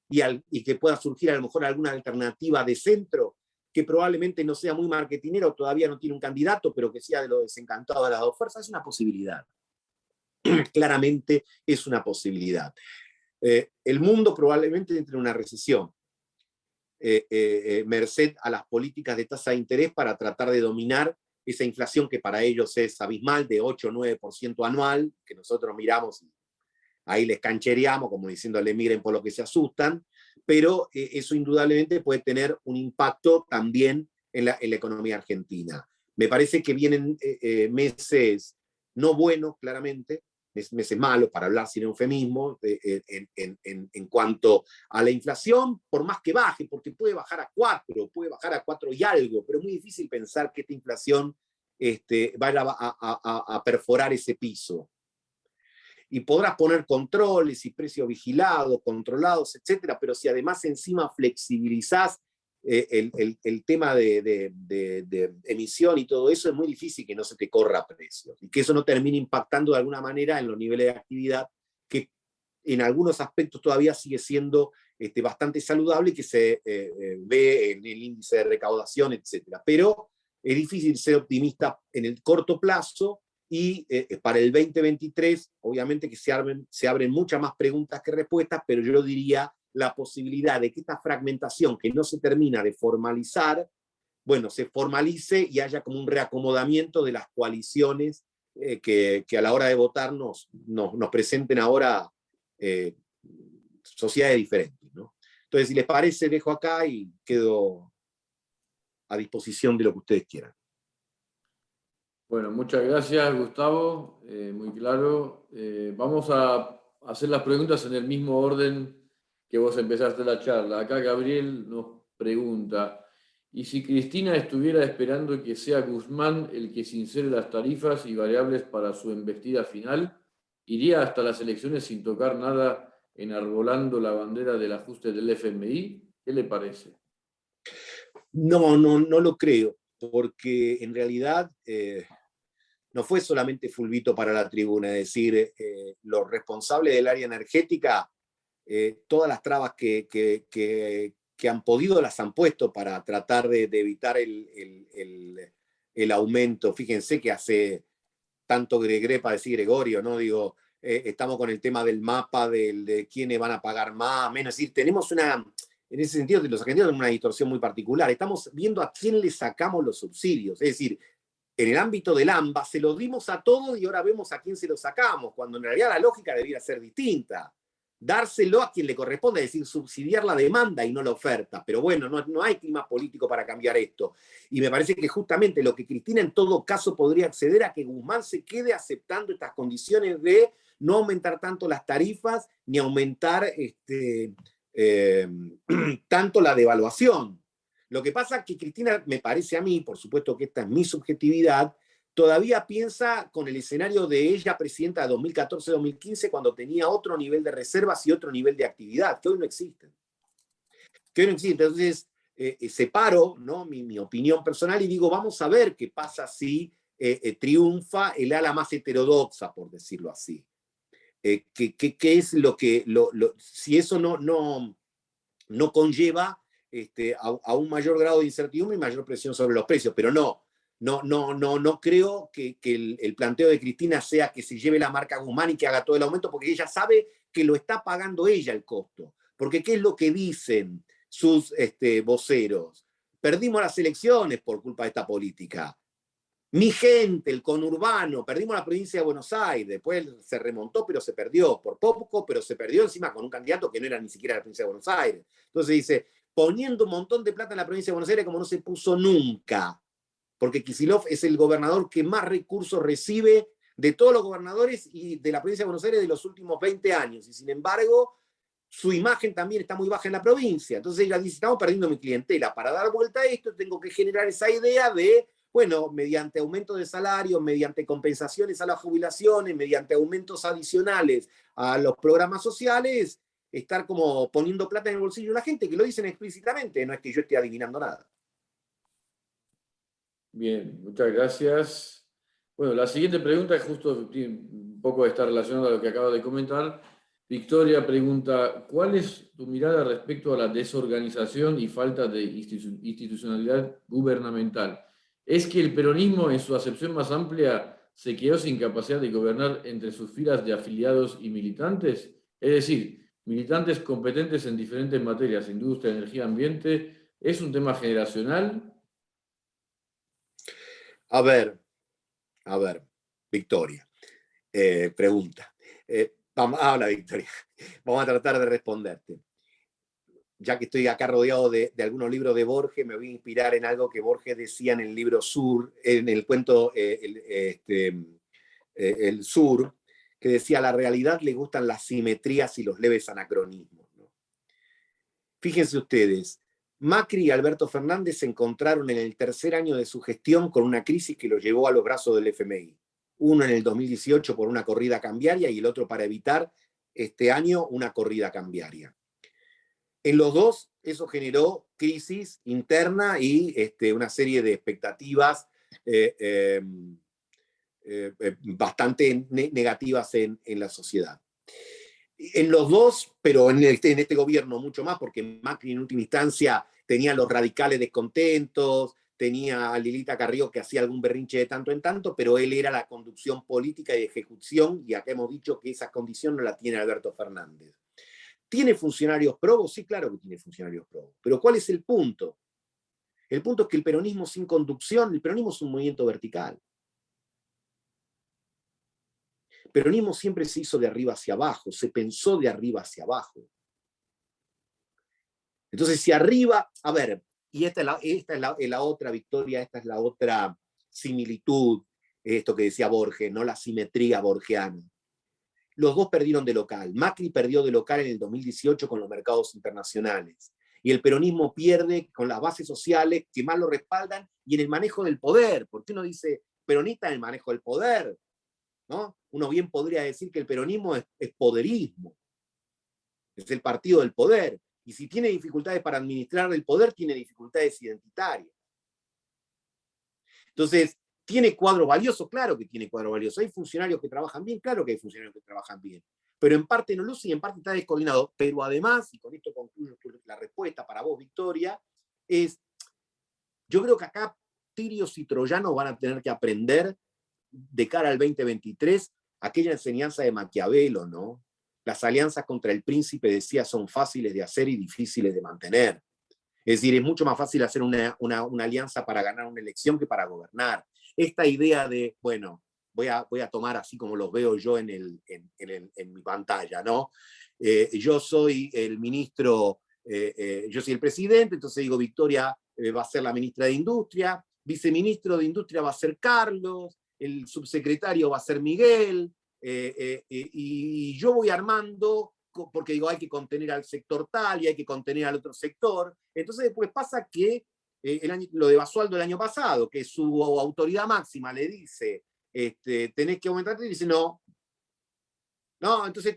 Y que pueda surgir a lo mejor alguna alternativa de centro que probablemente no sea muy marketinero, todavía no tiene un candidato, pero que sea de lo desencantado de las dos fuerzas. Es una posibilidad. Claramente es una posibilidad. El mundo probablemente entre en una recesión, merced a las políticas de tasa de interés para tratar de dominar esa inflación que para ellos es abismal, de 8 o 9% anual, que nosotros miramos y ahí les canchereamos, como diciéndole miren por lo que se asustan, pero eso indudablemente puede tener un impacto también en la economía argentina. Me parece que vienen meses no buenos, claramente, meses malos, para hablar sin eufemismo, en cuanto a la inflación, por más que baje, porque puede bajar a 4, puede bajar a 4 y algo, pero es muy difícil pensar que esta inflación vaya a perforar ese piso. Y podrás poner controles y precios vigilados, controlados, etcétera, pero si además encima flexibilizás el tema de emisión y todo eso, es muy difícil que no se te corra precios y que eso no termine impactando de alguna manera en los niveles de actividad, que en algunos aspectos todavía sigue siendo bastante saludable y que se ve en el índice de recaudación, etcétera. Pero es difícil ser optimista en el corto plazo. Y para el 2023, obviamente que se abren muchas más preguntas que respuestas, pero yo diría la posibilidad de que esta fragmentación que no se termina de formalizar bueno, se formalice y haya como un reacomodamiento de las coaliciones que a la hora de votar nos presenten ahora sociedades diferentes, ¿no? Entonces, si les parece, dejo acá y quedo a disposición de lo que ustedes quieran. Bueno, muchas gracias, Gustavo, muy claro. Vamos a hacer las preguntas en el mismo orden que vos empezaste la charla. Acá Gabriel nos pregunta, ¿y si Cristina estuviera esperando que sea Guzmán el que sincere las tarifas y variables para su embestida final, iría hasta las elecciones sin tocar nada, enarbolando la bandera del ajuste del FMI? ¿Qué le parece? No lo creo, porque en realidad no fue solamente fulbito para la tribuna, es decir, los responsables del área energética, todas las trabas que han podido las han puesto para tratar de evitar el aumento. Fíjense que hace tanto Gregre para decir Gregorio, ¿no? Digo, estamos con el tema del mapa, de quiénes van a pagar más, menos. Es decir, tenemos en ese sentido, los argentinos tienen una distorsión muy particular. Estamos viendo a quién le sacamos los subsidios. Es decir, en el ámbito del AMBA se lo dimos a todos y ahora vemos a quién se lo sacamos, cuando en realidad la lógica debería ser distinta. Dárselo a quien le corresponde, es decir, subsidiar la demanda y no la oferta. Pero bueno, no hay clima político para cambiar esto. Y me parece que justamente lo que Cristina en todo caso podría acceder a que Guzmán se quede aceptando estas condiciones de no aumentar tanto las tarifas ni aumentar tanto la devaluación. Lo que pasa es que Cristina, me parece a mí, por supuesto que esta es mi subjetividad, todavía piensa con el escenario de ella presidenta de 2014-2015, cuando tenía otro nivel de reservas y otro nivel de actividad, que hoy no existen. Entonces, separo, ¿no?, mi opinión personal y digo, vamos a ver qué pasa si triunfa el ala más heterodoxa, por decirlo así. ¿Qué es lo que... si eso no conlleva a un mayor grado de incertidumbre y mayor presión sobre los precios, pero no creo que el planteo de Cristina sea que se lleve la marca Guzmán y que haga todo el aumento, porque ella sabe que lo está pagando ella el costo. Porque ¿qué es lo que dicen sus voceros? Perdimos las elecciones por culpa de esta política. Mi gente, el conurbano, perdimos la provincia de Buenos Aires, después se remontó, pero se perdió, por poco, pero se perdió encima con un candidato que no era ni siquiera la provincia de Buenos Aires. Entonces dice, poniendo un montón de plata en la provincia de Buenos Aires como no se puso nunca, porque Kicillof es el gobernador que más recursos recibe de todos los gobernadores y de la provincia de Buenos Aires de los últimos 20 años, y sin embargo, su imagen también está muy baja en la provincia. Entonces ella dice, estamos perdiendo mi clientela, para dar vuelta a esto tengo que generar esa idea de, bueno, mediante aumento de salarios, mediante compensaciones a las jubilaciones, mediante aumentos adicionales a los programas sociales, estar como poniendo plata en el bolsillo de la gente, que lo dicen explícitamente, no es que yo esté adivinando nada. Bien, muchas gracias. Bueno, la siguiente pregunta es justo un poco está relacionada a lo que acabo de comentar. Victoria pregunta, ¿cuál es tu mirada respecto a la desorganización y falta de institucionalidad gubernamental? ¿Es que el peronismo, en su acepción más amplia, se quedó sin capacidad de gobernar entre sus filas de afiliados y militantes? Es decir, militantes competentes en diferentes materias, industria, energía, ambiente. ¿Es un tema generacional? A ver, Victoria, pregunta. Habla, Victoria. Vamos a tratar de responderte. Ya que estoy acá rodeado de algunos libros de Borges, me voy a inspirar en algo que Borges decía en el libro Sur, en el cuento El Sur, que decía, a la realidad le gustan las simetrías y los leves anacronismos, ¿no? Fíjense ustedes, Macri y Alberto Fernández se encontraron en el tercer año de su gestión con una crisis que los llevó a los brazos del FMI. Uno en el 2018 por una corrida cambiaria y el otro para evitar este año una corrida cambiaria. En los dos, eso generó crisis interna y una serie de expectativas bastante negativas en la sociedad. En los dos, pero en este gobierno mucho más, porque Macri en última instancia tenía a los radicales descontentos, tenía a Lilita Carrió que hacía algún berrinche de tanto en tanto, pero él era la conducción política y ejecución, y acá hemos dicho que esa condición no la tiene Alberto Fernández. ¿Tiene funcionarios probos? Sí, claro que tiene funcionarios probos. Pero ¿cuál es el punto? El punto es que el peronismo sin conducción, el peronismo es un movimiento vertical. El peronismo siempre se hizo de arriba hacia abajo, se pensó de arriba hacia abajo. Entonces, si arriba, a ver, y esta es la otra victoria, esta es la otra similitud, esto que decía Borges, ¿no? La simetría borgiana. Los dos perdieron de local. Macri perdió de local en el 2018 con los mercados internacionales. Y el peronismo pierde con las bases sociales que más lo respaldan y en el manejo del poder. Porque uno dice peronista en el manejo del poder, ¿no? Uno bien podría decir que el peronismo es poderismo. Es el partido del poder. Y si tiene dificultades para administrar el poder, tiene dificultades identitarias. Entonces, ¿tiene cuadro valioso? Claro que tiene cuadro valioso. ¿Hay funcionarios que trabajan bien? Claro que hay funcionarios que trabajan bien. Pero en parte no luce y en parte está descoordinado. Pero además, y con esto concluyo la respuesta para vos, Victoria, es, yo creo que acá tirios y troyanos van a tener que aprender de cara al 2023 aquella enseñanza de Maquiavelo, ¿no? Las alianzas contra el príncipe, decía, son fáciles de hacer y difíciles de mantener. Es decir, es mucho más fácil hacer una alianza para ganar una elección que para gobernar. Esta idea de, bueno, voy a tomar así como los veo yo en mi pantalla, ¿no? Yo soy el ministro, yo soy el presidente, entonces digo, Victoria va a ser la ministra de Industria, viceministro de Industria va a ser Carlos, el subsecretario va a ser Miguel, y yo voy armando, porque digo, hay que contener al sector tal y hay que contener al otro sector. Entonces después pasa que lo de Basualdo el año pasado, que su autoridad máxima le dice, tenés que aumentar, y dice, no, entonces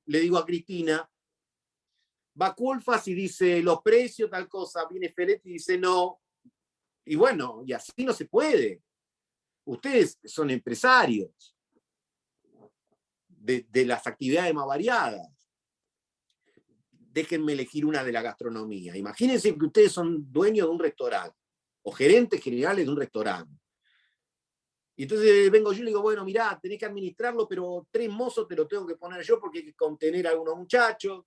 le digo a Cristina, va Culfas y dice, los precios, tal cosa, viene Feletti y dice, no, y bueno, y así no se puede. Ustedes son empresarios de las actividades más variadas. Déjenme elegir una de la gastronomía. Imagínense que ustedes son dueños de un restaurante o gerentes generales de un restaurante. Y entonces vengo yo y le digo, bueno, mirá, tenés que administrarlo, pero 3 mozos te lo tengo que poner yo porque hay que contener a algunos muchachos.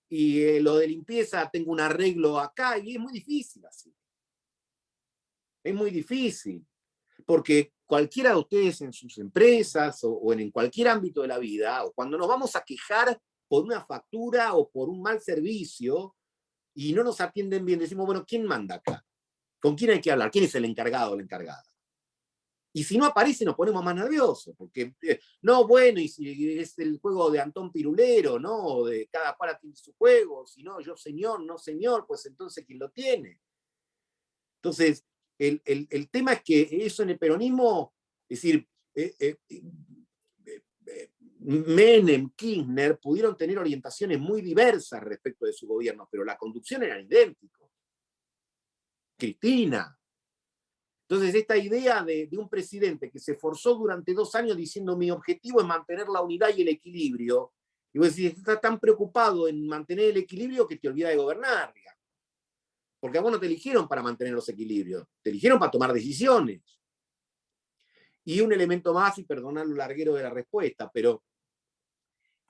Y lo de limpieza tengo un arreglo acá y es muy difícil así. Es muy difícil. Porque cualquiera de ustedes en sus empresas o en cualquier ámbito de la vida, o cuando nos vamos a quejar por una factura o por un mal servicio y no nos atienden bien, decimos, bueno, ¿quién manda acá? ¿Con quién hay que hablar? ¿Quién es el encargado o la encargada? Y si no aparece nos ponemos más nerviosos, porque, no, bueno, y si es el juego de Antón Pirulero, ¿no? De cada cual tiene su juego, si no, yo señor, no señor, pues entonces ¿quién lo tiene? Entonces, el tema es que eso en el peronismo, es decir, Menem, Kirchner pudieron tener orientaciones muy diversas respecto de su gobierno, pero la conducción era idéntica. Cristina. Entonces, esta idea de un presidente que se esforzó durante 2 años diciendo mi objetivo es mantener la unidad y el equilibrio, y vos decís, estás tan preocupado en mantener el equilibrio que te olvidas de gobernar, digamos. Porque a vos no te eligieron para mantener los equilibrios, te eligieron para tomar decisiones. Y un elemento más, y perdonad lo larguero de la respuesta, pero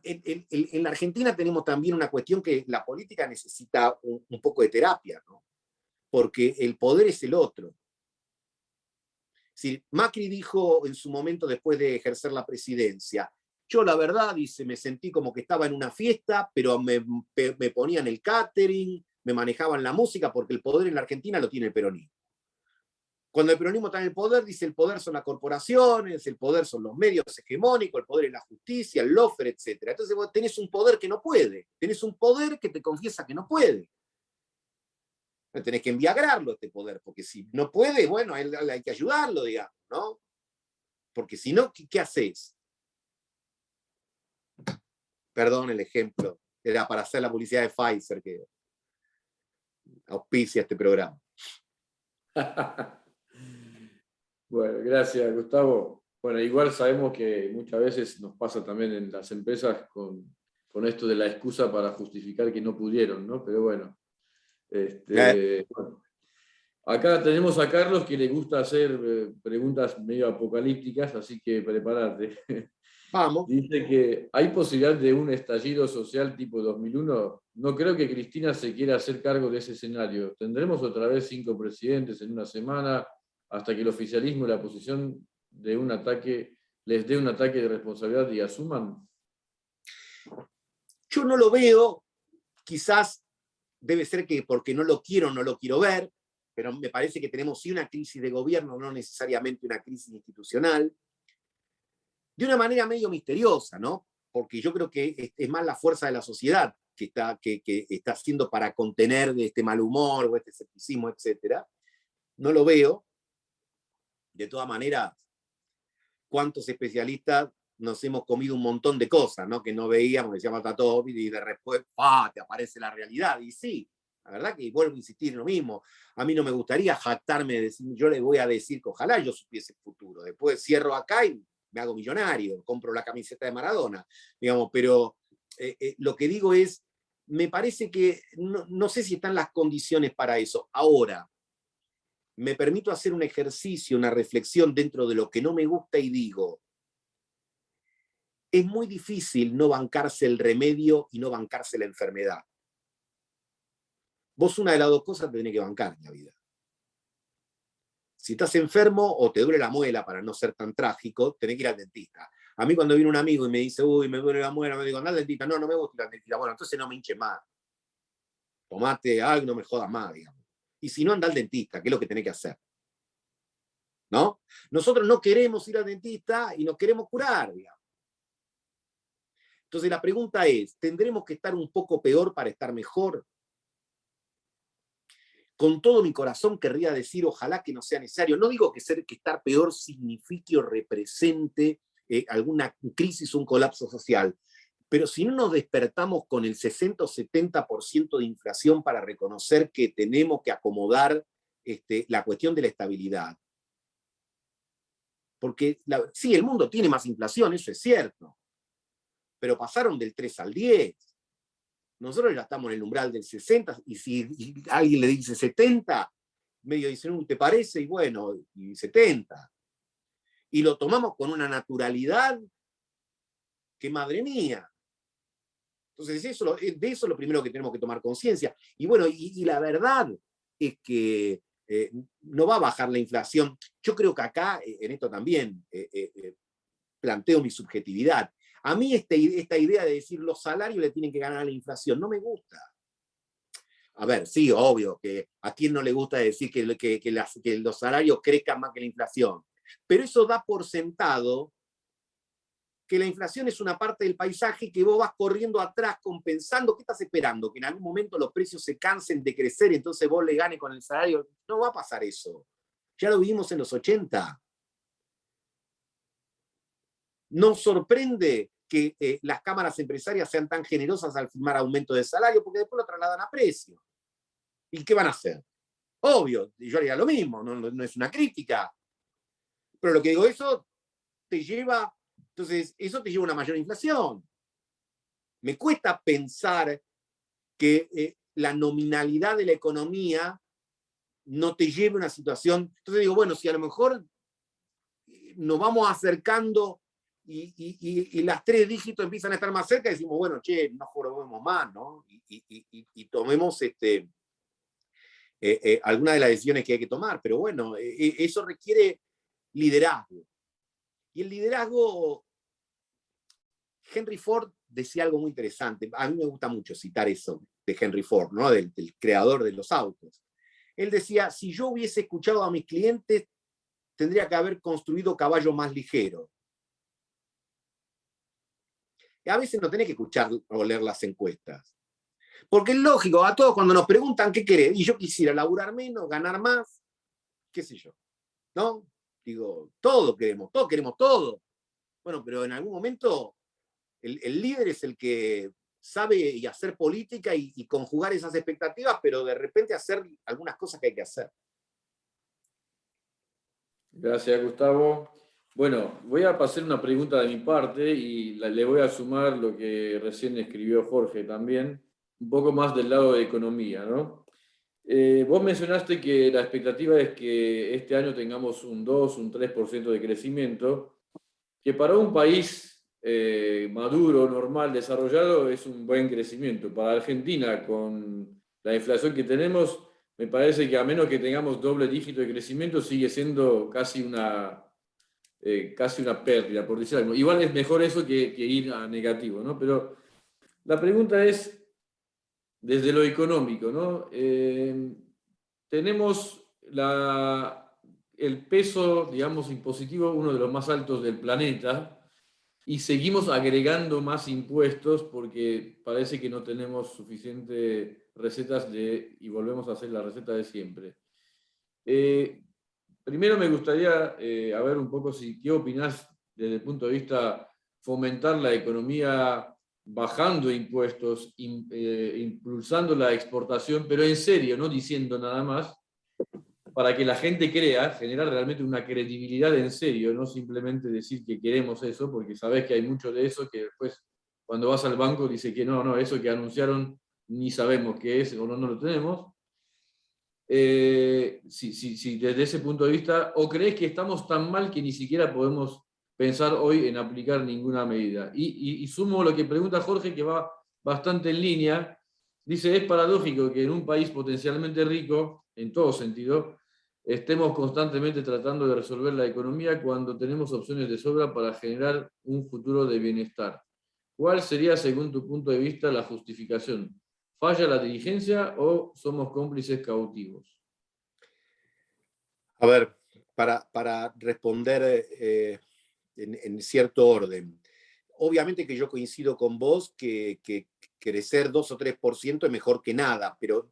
en la Argentina tenemos también una cuestión que la política necesita un poco de terapia, ¿no? Porque el poder es el otro. Es decir, Macri dijo en su momento después de ejercer la presidencia, yo la verdad, dice, me sentí como que estaba en una fiesta, pero me ponían el catering, me manejaban la música, porque el poder en la Argentina lo tiene el peronismo. Cuando el peronismo está en el poder, dice el poder son las corporaciones, el poder son los medios hegemónicos, el poder es la justicia, el lawfare, etc. Entonces vos tenés un poder que no puede, tenés un poder que te confiesa que no puede. Tenés que enviagrarlo este poder, porque si no puede, bueno, hay que ayudarlo, digamos, ¿no? Porque si no, ¿qué haces? Perdón el ejemplo, era para hacer la publicidad de Pfizer que auspicia este programa. Bueno, gracias, Gustavo. Bueno, igual sabemos que muchas veces nos pasa también en las empresas con esto de la excusa para justificar que no pudieron, ¿no? Pero bueno. Bueno. Acá tenemos a Carlos que le gusta hacer preguntas medio apocalípticas, así que prepárate. Vamos. Dice que hay posibilidad de un estallido social tipo 2001. No creo que Cristina se quiera hacer cargo de ese escenario. ¿Tendremos otra vez 5 presidentes en una semana hasta que el oficialismo y la oposición les dé un ataque de responsabilidad y asuman? Yo no lo veo, quizás debe ser que porque no lo quiero ver, pero me parece que tenemos sí una crisis de gobierno, no necesariamente una crisis institucional, de una manera medio misteriosa, ¿no? Porque yo creo que es más la fuerza de la sociedad que está haciendo para contener este mal humor o este escepticismo, etc. No lo veo. De todas maneras, ¿cuántos especialistas nos hemos comido un montón de cosas, ¿no? Que no veíamos, decíamos, está todo obvio, y de repente, te aparece la realidad. Y sí, la verdad que vuelvo a insistir en lo mismo. A mí no me gustaría jactarme de decir, yo le voy a decir que ojalá yo supiese el futuro. Después cierro acá y me hago millonario, compro la camiseta de Maradona, digamos, pero lo que digo es, me parece que no sé si están las condiciones para eso. Ahora, me permito hacer un ejercicio, una reflexión dentro de lo que no me gusta y digo, es muy difícil no bancarse el remedio y no bancarse la enfermedad. Vos una de las dos cosas te tenés que bancar en la vida. Si estás enfermo o te duele la muela, para no ser tan trágico, tenés que ir al dentista. A mí cuando viene un amigo y me dice, uy, me duele la muela, me digo, anda al dentista. No, no me gusta ir al dentista. Bueno, entonces no me hinche más. Tomate algo, no me jodas más, digamos. Y si no, anda al dentista, que es lo que tenés que hacer. ¿No? Nosotros no queremos ir al dentista y nos queremos curar, digamos. Entonces la pregunta es, ¿tendremos que estar un poco peor para estar mejor? Con todo mi corazón querría decir, ojalá que no sea necesario. No digo que estar peor signifique o represente alguna crisis o un colapso social, pero si no nos despertamos con el 60 o 70% de inflación para reconocer que tenemos que acomodar la cuestión de la estabilidad. Porque sí, el mundo tiene más inflación, eso es cierto, pero pasaron del 3 al 10. Nosotros ya estamos en el umbral del 60, y si alguien le dice 70, medio dicen, ¿te parece? Y bueno, y 70. Y lo tomamos con una naturalidad que madre mía. Entonces, de eso es lo primero que tenemos que tomar conciencia. Y bueno, y la verdad es que no va a bajar la inflación. Yo creo que acá, en esto también, planteo mi subjetividad. A mí esta idea de decir los salarios le tienen que ganar a la inflación no me gusta. A ver, sí, obvio, que a quién no le gusta decir que los salarios crezcan más que la inflación. Pero eso da por sentado que la inflación es una parte del paisaje que vos vas corriendo atrás compensando. ¿Qué estás esperando? ¿Que en algún momento los precios se cansen de crecer y entonces vos le ganes con el salario? No va a pasar eso. Ya lo vivimos en los 80. Nos sorprende que las cámaras empresarias sean tan generosas al firmar aumento de salario, porque después lo trasladan a precio. ¿Y qué van a hacer? Obvio, yo haría lo mismo, no es una crítica. Pero lo que digo, eso te lleva a una mayor inflación. Me cuesta pensar que la nominalidad de la economía no te lleve a una situación. Entonces digo, bueno, si a lo mejor nos vamos acercando y las 3 dígitos empiezan a estar más cerca, decimos, bueno, che, no jorobemos más, ¿no? Y tomemos algunas de las decisiones que hay que tomar. Pero bueno, eso requiere liderazgo. Y el liderazgo, Henry Ford decía algo muy interesante. A mí me gusta mucho citar eso de Henry Ford, ¿no? del creador de los autos. Él decía, si yo hubiese escuchado a mis clientes, tendría que haber construido caballos más ligeros. Y a veces no tenés que escuchar o leer las encuestas. Porque es lógico, a todos cuando nos preguntan qué querés, y yo quisiera laburar menos, ganar más, qué sé yo, ¿no? Digo, todos queremos todo. Bueno, pero en algún momento el líder es el que sabe y hacer política y conjugar esas expectativas, pero de repente hacer algunas cosas que hay que hacer. Gracias, Gustavo. Bueno, voy a pasar una pregunta de mi parte y le voy a sumar lo que recién escribió Jorge también, un poco más del lado de economía, ¿no? Vos mencionaste que la expectativa es que este año tengamos un 2, un 3% de crecimiento, que para un país maduro, normal, desarrollado, es un buen crecimiento. Para Argentina, con la inflación que tenemos, me parece que a menos que tengamos doble dígito de crecimiento, sigue siendo casi una pérdida, por decir algo. Igual es mejor eso que ir a negativo, ¿no? Pero la pregunta es, desde lo económico, ¿no? Tenemos el peso, digamos, impositivo, uno de los más altos del planeta, y seguimos agregando más impuestos porque parece que no tenemos suficientes recetas y volvemos a hacer la receta de siempre. Primero me gustaría a ver un poco qué opinás desde el punto de vista fomentar la economía bajando impuestos, impulsando la exportación, pero en serio, no diciendo nada más, para que la gente crea, generar realmente una credibilidad en serio, no simplemente decir que queremos eso, porque sabés que hay mucho de eso que después, cuando vas al banco, dice que no, eso que anunciaron ni sabemos qué es o no lo tenemos. Si desde ese punto de vista, o crees que estamos tan mal que ni siquiera podemos pensar hoy en aplicar ninguna medida. Y sumo lo que pregunta Jorge, que va bastante en línea. Dice, es paradójico que en un país potencialmente rico, en todo sentido, estemos constantemente tratando de resolver la economía cuando tenemos opciones de sobra para generar un futuro de bienestar. ¿Cuál sería, según tu punto de vista, la justificación? ¿Falla la dirigencia o somos cómplices cautivos? A ver, para responder en cierto orden. Obviamente que yo coincido con vos que crecer 2 o 3% es mejor que nada, pero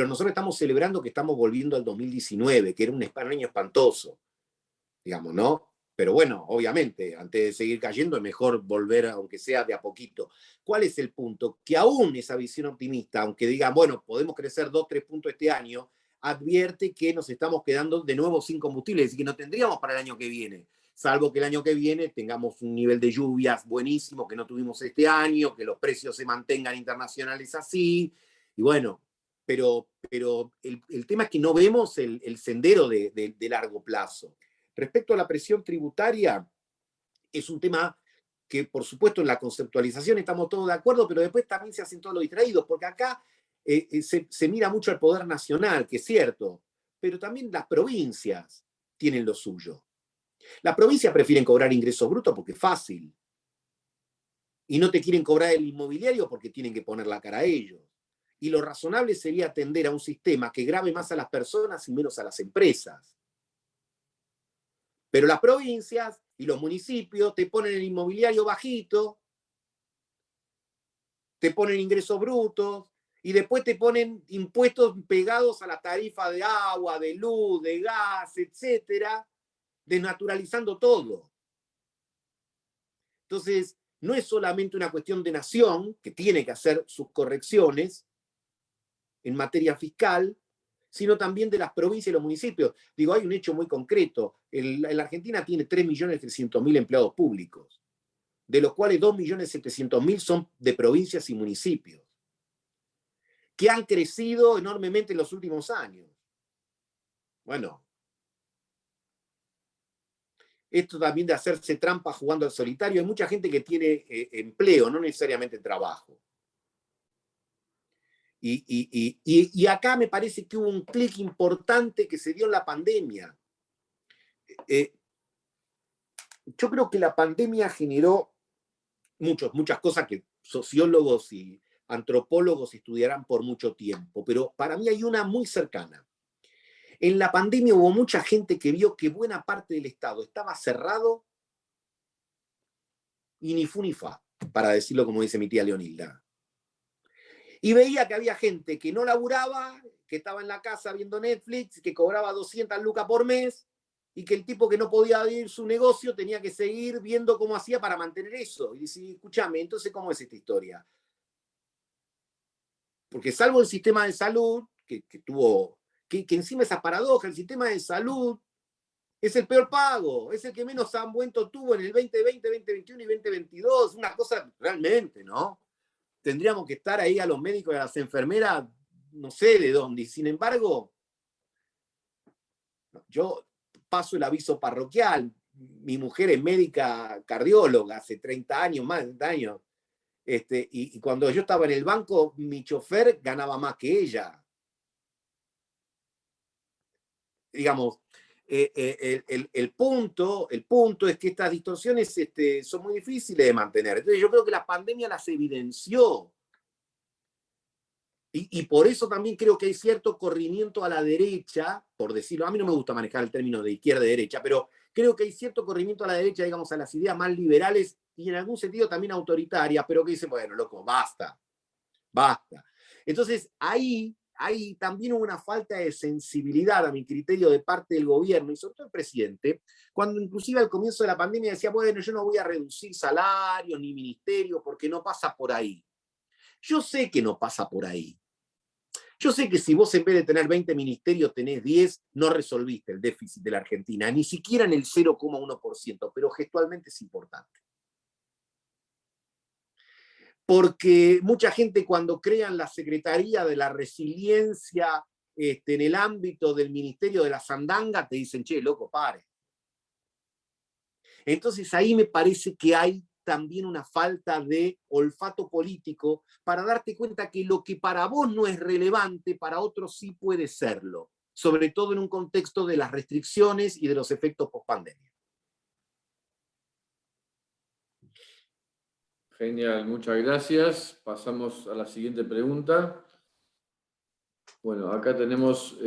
nosotros estamos celebrando que estamos volviendo al 2019, que era un año espantoso, digamos, ¿no? Pero bueno, obviamente, antes de seguir cayendo es mejor volver, aunque sea de a poquito. ¿Cuál es el punto? Que aún esa visión optimista, aunque digan, bueno, podemos crecer 2, 3 puntos este año, advierte que nos estamos quedando de nuevo sin combustible, es decir, que no tendríamos para el año que viene, salvo que el año que viene tengamos un nivel de lluvias buenísimo que no tuvimos este año, que los precios se mantengan internacionales así, y bueno, pero el tema es que no vemos el sendero de largo plazo. Respecto a la presión tributaria, es un tema que, por supuesto, en la conceptualización estamos todos de acuerdo, pero después también se hacen todos los distraídos, porque acá se mira mucho al poder nacional, que es cierto, pero también las provincias tienen lo suyo. Las provincias prefieren cobrar ingresos brutos porque es fácil, y no te quieren cobrar el inmobiliario porque tienen que poner la cara a ellos. Y lo razonable sería atender a un sistema que grave más a las personas y menos a las empresas. Pero las provincias y los municipios te ponen el inmobiliario bajito, te ponen ingresos brutos y después te ponen impuestos pegados a la tarifa de agua, de luz, de gas, etcétera, desnaturalizando todo. Entonces, no es solamente una cuestión de nación, que tiene que hacer sus correcciones en materia fiscal, sino también de las provincias y los municipios. Digo, hay un hecho muy concreto. La Argentina tiene 3.300.000 empleados públicos, de los cuales 2.700.000 son de provincias y municipios, que han crecido enormemente en los últimos años. Bueno, esto también de hacerse trampa jugando al solitario, hay mucha gente que tiene empleo, no necesariamente trabajo. Y acá me parece que hubo un clic importante que se dio en la pandemia. Yo creo que la pandemia generó muchas cosas que sociólogos y antropólogos estudiarán por mucho tiempo, pero para mí hay una muy cercana. En la pandemia hubo mucha gente que vio que buena parte del Estado estaba cerrado y ni fu ni fa, para decirlo como dice mi tía Leonilda. Y veía que había gente que no laburaba, que estaba en la casa viendo Netflix, que cobraba 200 lucas por mes, y que el tipo que no podía abrir su negocio tenía que seguir viendo cómo hacía para mantener eso. Y dice, escúchame, entonces, ¿cómo es esta historia? Porque salvo el sistema de salud, que encima esa paradoja, el sistema de salud es el peor pago, es el que menos aumento tuvo en el 2020, 2021 y 2022, una cosa realmente, ¿no? Tendríamos que estar ahí a los médicos y a las enfermeras, no sé de dónde. Y sin embargo, yo paso el aviso parroquial. mi mujer es médica cardióloga hace 30 años, más de 30 años. Y cuando yo estaba en el banco, mi chofer ganaba más que ella. Digamos, el punto es que estas distorsiones son muy difíciles de mantener. Entonces yo creo que la pandemia las evidenció. Y por eso también creo que hay cierto corrimiento a la derecha, por decirlo, a mí no me gusta manejar el término de izquierda y derecha, pero creo que hay cierto corrimiento a la derecha, digamos, a las ideas más liberales y en algún sentido también autoritarias, pero que dicen, bueno, loco, basta. Entonces, ahí también hubo una falta de sensibilidad, a mi criterio, de parte del gobierno y sobre todo el presidente, cuando inclusive al comienzo de la pandemia decía, bueno, yo no voy a reducir salarios ni ministerios porque no pasa por ahí. Yo sé que no pasa por ahí. Yo sé que si vos en vez de tener 20 ministerios tenés 10, no resolviste el déficit de la Argentina, ni siquiera en el 0,1%, pero gestualmente es importante. Porque mucha gente cuando crean la Secretaría de la Resiliencia en el ámbito del Ministerio de la Sandanga, te dicen, che, loco, pare. Entonces ahí me parece que hay también una falta de olfato político para darte cuenta que lo que para vos no es relevante, para otros sí puede serlo, sobre todo en un contexto de las restricciones y de los efectos post-pandemia. Genial, muchas gracias. Pasamos a la siguiente pregunta. Bueno, acá tenemos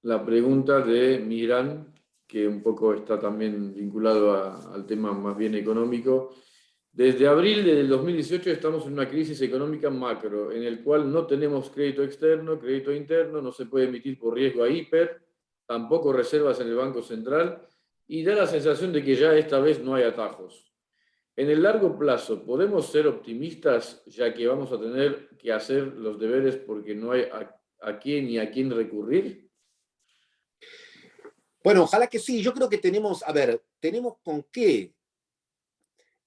la pregunta de Miran, que un poco está también vinculado al tema más bien económico. Desde abril del 2018 estamos en una crisis económica macro, en el cual no tenemos crédito externo, crédito interno, no se puede emitir por riesgo a hiper, tampoco reservas en el Banco Central, y da la sensación de que ya esta vez no hay atajos. En el largo plazo, ¿podemos ser optimistas ya que vamos a tener que hacer los deberes porque no hay a quién ni a quién recurrir? Bueno, ojalá que sí. Yo creo que tenemos con qué.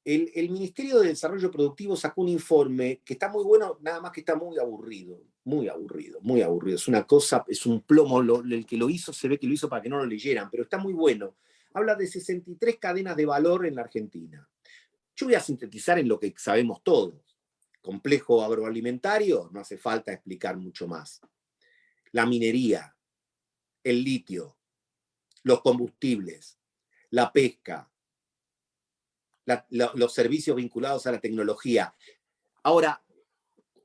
El Ministerio de Desarrollo Productivo sacó un informe que está muy bueno, nada más que está muy aburrido. Es una cosa, es un plomo. El que lo hizo se ve que lo hizo para que no lo leyeran, pero está muy bueno. Habla de 63 cadenas de valor en la Argentina. Yo voy a sintetizar en lo que sabemos todos. Complejo agroalimentario, no hace falta explicar mucho más. La minería, el litio, los combustibles, la pesca, los servicios vinculados a la tecnología. Ahora,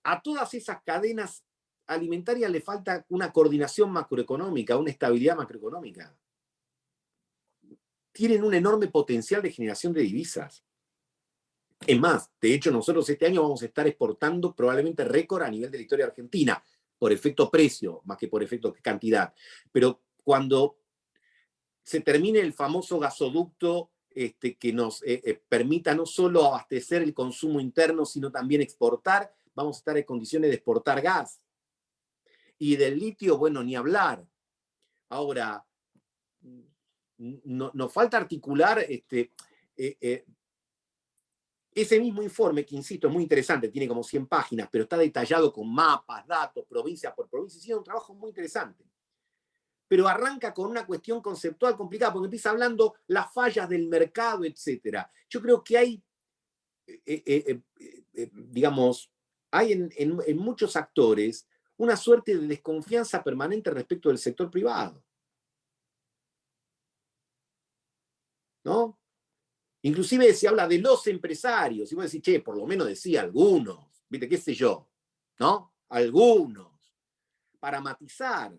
a todas esas cadenas alimentarias le falta una coordinación macroeconómica, una estabilidad macroeconómica. Tienen un enorme potencial de generación de divisas. Es más, de hecho, nosotros este año vamos a estar exportando probablemente récord a nivel de la historia argentina, por efecto precio, más que por efecto cantidad. Pero cuando se termine el famoso gasoducto que nos permita no solo abastecer el consumo interno, sino también exportar, vamos a estar en condiciones de exportar gas. Y del litio, bueno, ni hablar. Ahora, nos falta articular ese mismo informe, que insisto, es muy interesante, tiene como 100 páginas, pero está detallado con mapas, datos, provincia por provincia, y es un trabajo muy interesante. Pero arranca con una cuestión conceptual complicada, porque empieza hablando las fallas del mercado, etc. Yo creo que hay, digamos, hay en muchos actores una suerte de desconfianza permanente respecto del sector privado. ¿No? Inclusive se habla de los empresarios, y vos decís, che, por lo menos decía algunos, ¿viste? ¿Qué sé yo? ¿No? Algunos. Para matizar.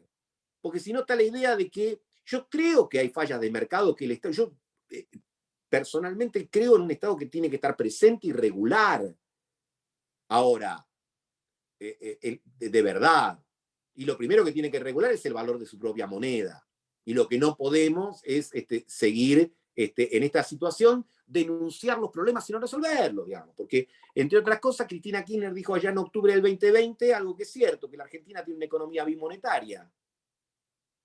Porque si no está la idea de que yo creo que hay fallas de mercado, que el Estado, yo personalmente creo en un Estado que tiene que estar presente y regular. Ahora, de verdad. Y lo primero que tiene que regular es el valor de su propia moneda. Y lo que no podemos es seguir en esta situación, denunciar los problemas y no resolverlos, digamos. Porque, entre otras cosas, Cristina Kirchner dijo allá en octubre del 2020 algo que es cierto, que la Argentina tiene una economía bimonetaria.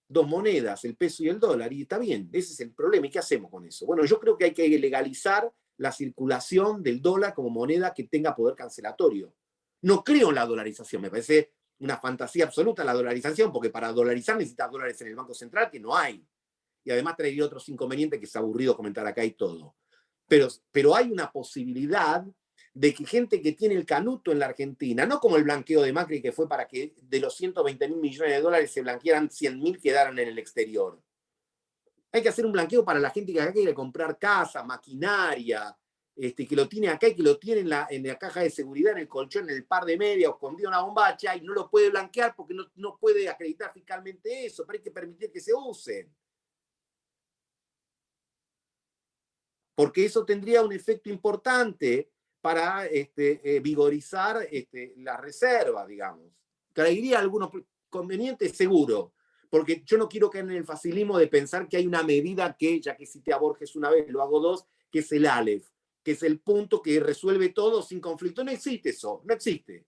Dos monedas, el peso y el dólar, y está bien, ese es el problema. ¿Y qué hacemos con eso? Bueno, yo creo que hay que legalizar la circulación del dólar como moneda que tenga poder cancelatorio. No creo en la dolarización, me parece una fantasía absoluta la dolarización, porque para dolarizar necesitas dólares en el Banco Central, que no hay. y además traería otros inconvenientes que es aburrido comentar acá y todo. Pero hay una posibilidad de que gente que tiene el canuto en la Argentina, no como el blanqueo de Macri, que fue para que de los 120.000 millones de dólares se blanquearan 100.000 quedaran en el exterior. Hay que hacer un blanqueo para la gente que acá quiere comprar casa, maquinaria, que lo tiene acá y que lo tiene en la caja de seguridad, en el colchón, en el par de media, o escondido en una bombacha, y no lo puede blanquear porque no puede acreditar fiscalmente eso, pero hay que permitir que se usen. Porque eso tendría un efecto importante para vigorizar la reserva, digamos. Traería algunos convenientes, seguro, porque yo no quiero caer en el facilismo de pensar que hay una medida que, ya que cité a Borges una vez, lo hago dos, que es el Aleph, que es el punto que resuelve todo sin conflicto. No existe eso, no existe.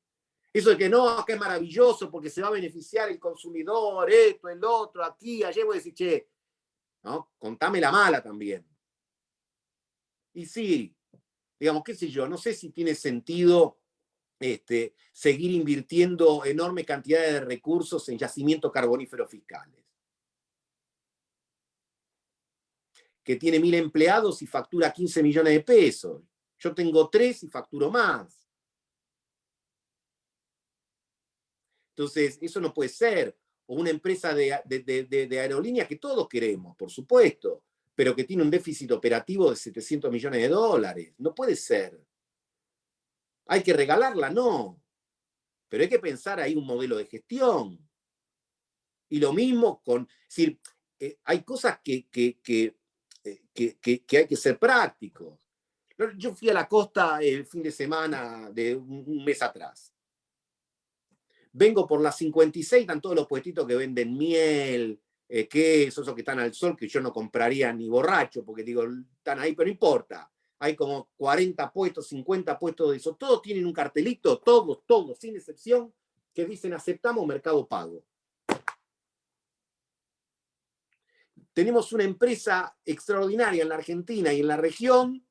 Eso de que no, que es maravilloso porque se va a beneficiar el consumidor, esto, el otro, aquí, allá, voy a decir, che, ¿no? Contame la mala también. Y sí, digamos, qué sé yo, no sé si tiene sentido seguir invirtiendo enormes cantidades de recursos en yacimientos carboníferos fiscales. Que tiene 1.000 empleados y factura 15 millones de pesos. Yo tengo 3 y facturo más. Entonces, eso no puede ser. O una empresa de aerolíneas que todos queremos, por supuesto, pero que tiene un déficit operativo de 700 millones de dólares. No puede ser. ¿Hay que regalarla? No. Pero hay que pensar ahí un modelo de gestión. Y lo mismo con... Es decir, hay cosas que hay que ser prácticos. Yo fui a la costa el fin de semana de un mes atrás. Vengo por las 56, están todos los puestitos que venden miel, queso, esos que están al sol, que yo no compraría ni borracho, porque digo, están ahí, pero no importa. Hay como 40 puestos, 50 puestos de eso. Todos tienen un cartelito, todos, sin excepción, que dicen aceptamos Mercado Pago. Tenemos una empresa extraordinaria en la Argentina y en la región,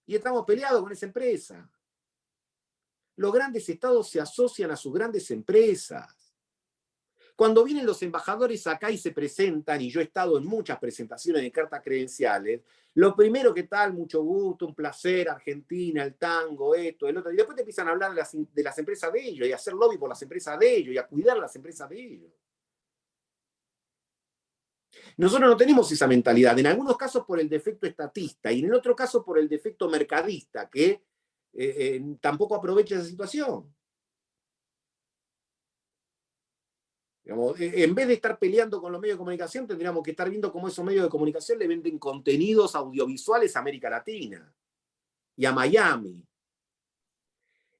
y estamos peleados con esa empresa. Los grandes estados se asocian a sus grandes empresas. Cuando vienen los embajadores acá y se presentan, y yo he estado en muchas presentaciones de cartas credenciales, lo primero que tal, mucho gusto, un placer, Argentina, el tango, esto, el otro, y después te empiezan a hablar de las empresas de ellos, y a hacer lobby por las empresas de ellos, y a cuidar las empresas de ellos. Nosotros no tenemos esa mentalidad, en algunos casos por el defecto estatista, y en el otro caso por el defecto mercadista, que tampoco aprovecha esa situación. Digamos, en vez de estar peleando con los medios de comunicación, tendríamos que estar viendo cómo esos medios de comunicación le venden contenidos audiovisuales a América Latina y a Miami.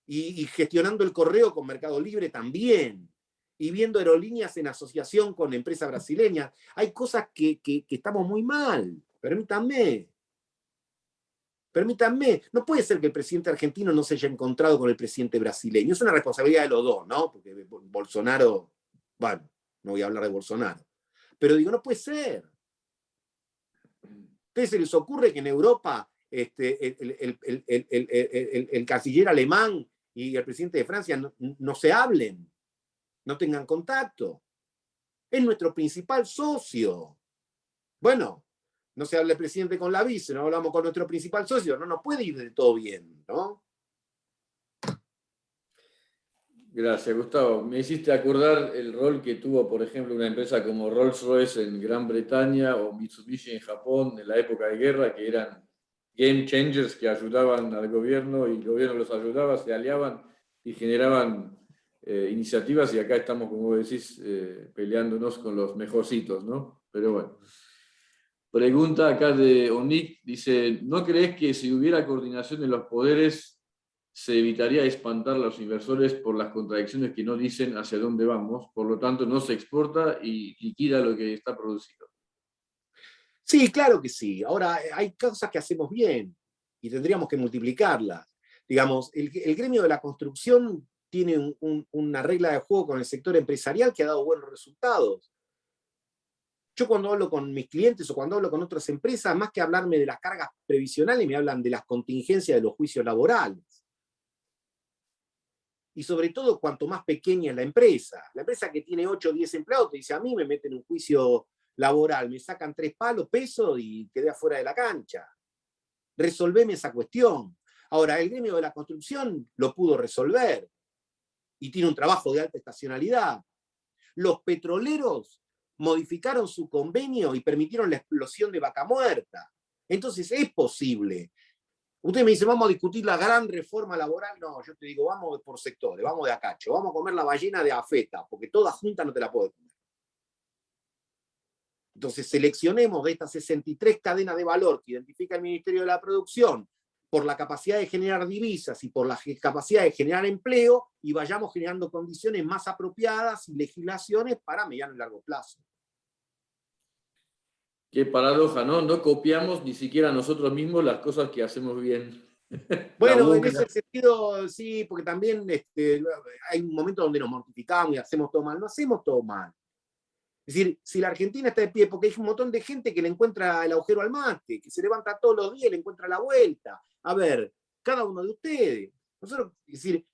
Y gestionando el correo con Mercado Libre también. Y viendo aerolíneas en asociación con empresas brasileñas. Hay cosas que estamos muy mal. Permítanme. No puede ser que el presidente argentino no se haya encontrado con el presidente brasileño. Es una responsabilidad de los dos, ¿no? Porque Bolsonaro... Bueno, no voy a hablar de Bolsonaro. Pero digo, no puede ser. ¿Ustedes se les ocurre que en Europa el canciller alemán y el presidente de Francia no se hablen, no tengan contacto? Es nuestro principal socio. Bueno, no se habla el presidente con la vice, no hablamos con nuestro principal socio, no nos puede ir de todo bien, ¿no? Gracias, Gustavo. Me hiciste acordar el rol que tuvo, por ejemplo, una empresa como Rolls-Royce en Gran Bretaña o Mitsubishi en Japón en la época de guerra, que eran game changers que ayudaban al gobierno y el gobierno los ayudaba, se aliaban y generaban iniciativas, y acá estamos, como vos decís, peleándonos con los mejorcitos, ¿no? Pero bueno. Pregunta acá de Onik, dice, ¿no crees que si hubiera coordinación en los poderes se evitaría espantar a los inversores por las contradicciones que no dicen hacia dónde vamos? Por lo tanto, no se exporta y liquida lo que está producido. Sí, claro que sí. Ahora, hay cosas que hacemos bien y tendríamos que multiplicarlas. Digamos, el gremio de la construcción tiene una regla de juego con el sector empresarial que ha dado buenos resultados. Yo cuando hablo con mis clientes o cuando hablo con otras empresas, más que hablarme de las cargas previsionales, me hablan de las contingencias de los juicios laborales. Y sobre todo, cuanto más pequeña es la empresa que tiene 8 o 10 empleados, te dice, a mí me meten un juicio laboral, me sacan 3 palos, peso y quedé afuera de la cancha. Resolveme esa cuestión. Ahora, el gremio de la construcción lo pudo resolver y tiene un trabajo de alta estacionalidad. Los petroleros modificaron su convenio y permitieron la explosión de Vaca Muerta. Entonces es posible. Usted me dice, vamos a discutir la gran reforma laboral. No, yo te digo, vamos por sectores, vamos de a cacho, vamos a comer la ballena de afeta, porque toda junta no te la puedo comer. Entonces seleccionemos de estas 63 cadenas de valor que identifica el Ministerio de la Producción por la capacidad de generar divisas y por la capacidad de generar empleo, y vayamos generando condiciones más apropiadas y legislaciones para mediano y largo plazo. Qué paradoja, ¿no? No copiamos ni siquiera nosotros mismos las cosas que hacemos bien. Bueno, en ese sentido, sí, porque también hay un momento donde nos mortificamos y hacemos todo mal. No hacemos todo mal. Es decir, si la Argentina está de pie, porque hay un montón de gente que le encuentra el agujero al mate, que se levanta todos los días y le encuentra la vuelta. A ver, cada uno de ustedes. Nosotros, es decir,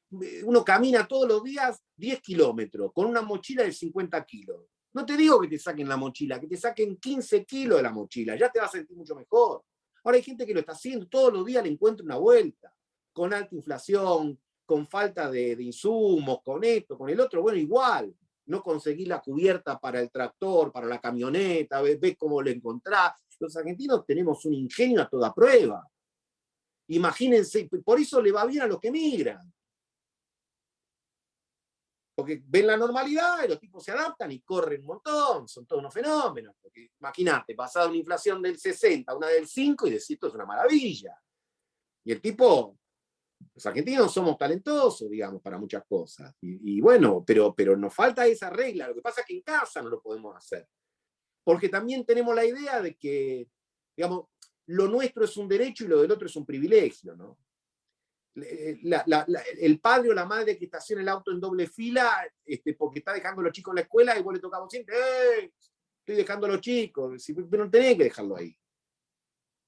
uno camina todos los días 10 kilómetros con una mochila de 50 kilos. No te digo que te saquen la mochila, que te saquen 15 kilos de la mochila, ya te vas a sentir mucho mejor. Ahora hay gente que lo está haciendo, todos los días le encuentra una vuelta, con alta inflación, con falta de insumos, con esto, con el otro, bueno, igual. No conseguís la cubierta para el tractor, para la camioneta, ves cómo lo encontrás. Los argentinos tenemos un ingenio a toda prueba. Imagínense, por eso le va bien a los que migran. Porque ven la normalidad y los tipos se adaptan y corren un montón, son todos unos fenómenos. Porque imagínate, pasar una inflación del 60 a una del 5 y decir esto es una maravilla. Y el tipo... Los argentinos somos talentosos, digamos, para muchas cosas. Y bueno, pero nos falta esa regla. Lo que pasa es que en casa no lo podemos hacer. Porque también tenemos la idea de que, digamos, lo nuestro es un derecho y lo del otro es un privilegio, ¿no? El padre o la madre que estaciona el auto en doble fila porque está dejando a los chicos en la escuela y vos le tocamos siempre, estoy dejando a los chicos, pero no tenés que dejarlo ahí.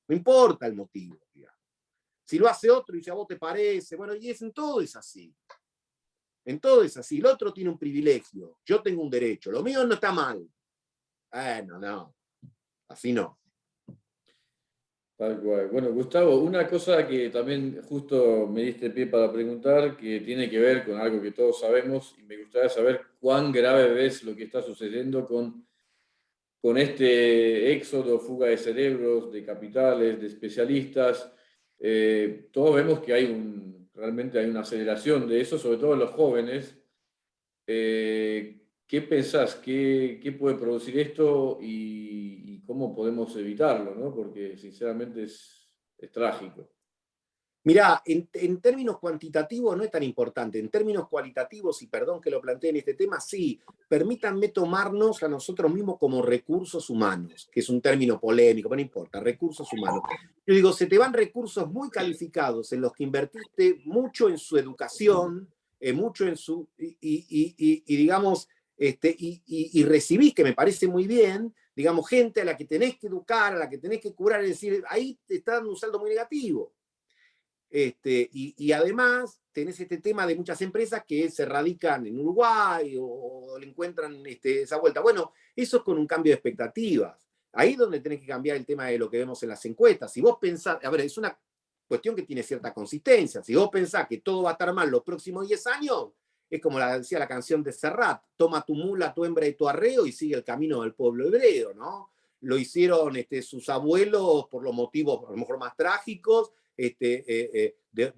No importa el motivo, digamos. Si lo hace otro y si a vos te parece, bueno, y en todo es así. En todo es así. El otro tiene un privilegio, yo tengo un derecho, lo mío no está mal. No, así no. Tal cual. Bueno, Gustavo, una cosa que también justo me diste pie para preguntar, que tiene que ver con algo que todos sabemos, y me gustaría saber cuán grave ves lo que está sucediendo con este éxodo, fuga de cerebros, de capitales, de especialistas. Todos vemos que realmente hay una aceleración de eso, sobre todo en los jóvenes. ¿Qué pensás? ¿Qué puede producir esto y cómo podemos evitarlo, ¿no? Porque sinceramente es trágico. Mirá, en términos cuantitativos no es tan importante. En términos cualitativos, y perdón que lo planteé en este tema, sí, permítanme tomarnos a nosotros mismos como recursos humanos, que es un término polémico, pero no importa, recursos humanos. Yo digo, se te van recursos muy calificados en los que invertiste mucho en su educación, mucho en su, digamos, y recibís, que me parece muy bien, digamos, gente a la que tenés que educar, a la que tenés que curar, es decir, ahí te están dando un saldo muy negativo. Y además tenés este tema de muchas empresas que se radican en Uruguay o le encuentran esa vuelta. Bueno, eso es con un cambio de expectativas. Ahí es donde tenés que cambiar el tema de lo que vemos en las encuestas. Si vos pensás, a ver, es una cuestión que tiene cierta consistencia. Si vos pensás que todo va a estar mal los próximos 10 años, es como decía la canción de Serrat, toma tu mula, tu hembra y tu arreo y sigue el camino del pueblo hebreo, ¿no? Lo hicieron sus abuelos por los motivos a lo mejor más trágicos, de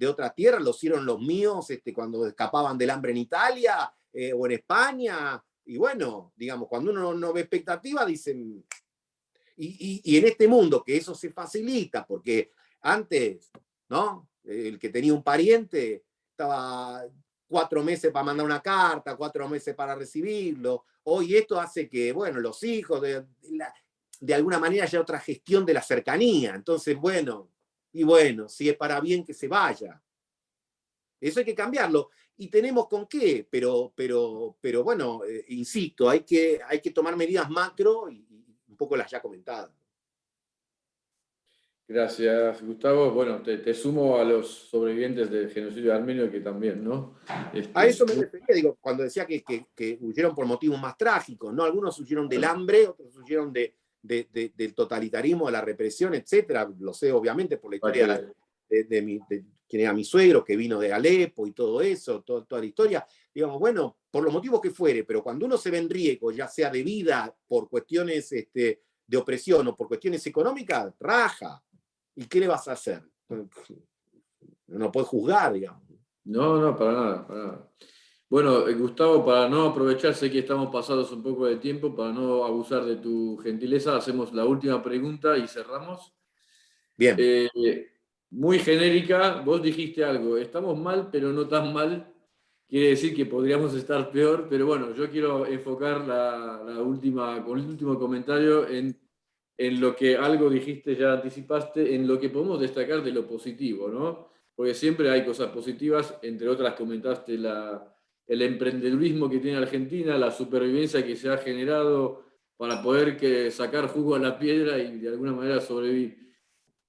otra tierra, lo hicieron los míos cuando escapaban del hambre en Italia o en España. Y bueno, digamos, cuando uno no ve expectativa, dicen... Y en este mundo que eso se facilita, porque antes, ¿no? El que tenía un pariente estaba 4 meses para mandar una carta, 4 meses para recibirlo. Hoy esto hace que, bueno, los hijos, de alguna manera haya otra gestión de la cercanía. Entonces, bueno, si es para bien que se vaya. Eso hay que cambiarlo. ¿Y tenemos con qué? Pero bueno, insisto, hay que tomar medidas macro y un poco las ya comentadas. Gracias, Gustavo. Bueno, te sumo a los sobrevivientes del genocidio armenio que también, ¿no? A eso me refería, digo, cuando decía que huyeron por motivos más trágicos, ¿no? Algunos huyeron del hambre, otros huyeron del totalitarismo, de la represión, etcétera. Lo sé, obviamente, por la historia de quien era mi suegro, que vino de Alepo y todo eso, toda la historia. Digamos, bueno, por los motivos que fuere, pero cuando uno se ve en riesgo, ya sea de vida, por cuestiones de opresión o por cuestiones económicas, raja. ¿Y qué le vas a hacer? No puedes juzgar, digamos. No, para nada, para nada. Bueno, Gustavo, para no aprovechar, sé que estamos pasados un poco de tiempo, para no abusar de tu gentileza, hacemos la última pregunta y cerramos. Bien. Muy genérica, vos dijiste algo, estamos mal, pero no tan mal. Quiere decir que podríamos estar peor, pero bueno, yo quiero enfocar con el último comentario en lo que algo dijiste, ya anticipaste, en lo que podemos destacar de lo positivo, ¿no? Porque siempre hay cosas positivas, entre otras comentaste el emprendedurismo que tiene Argentina, la supervivencia que se ha generado para poder sacar jugo a la piedra y de alguna manera sobrevivir.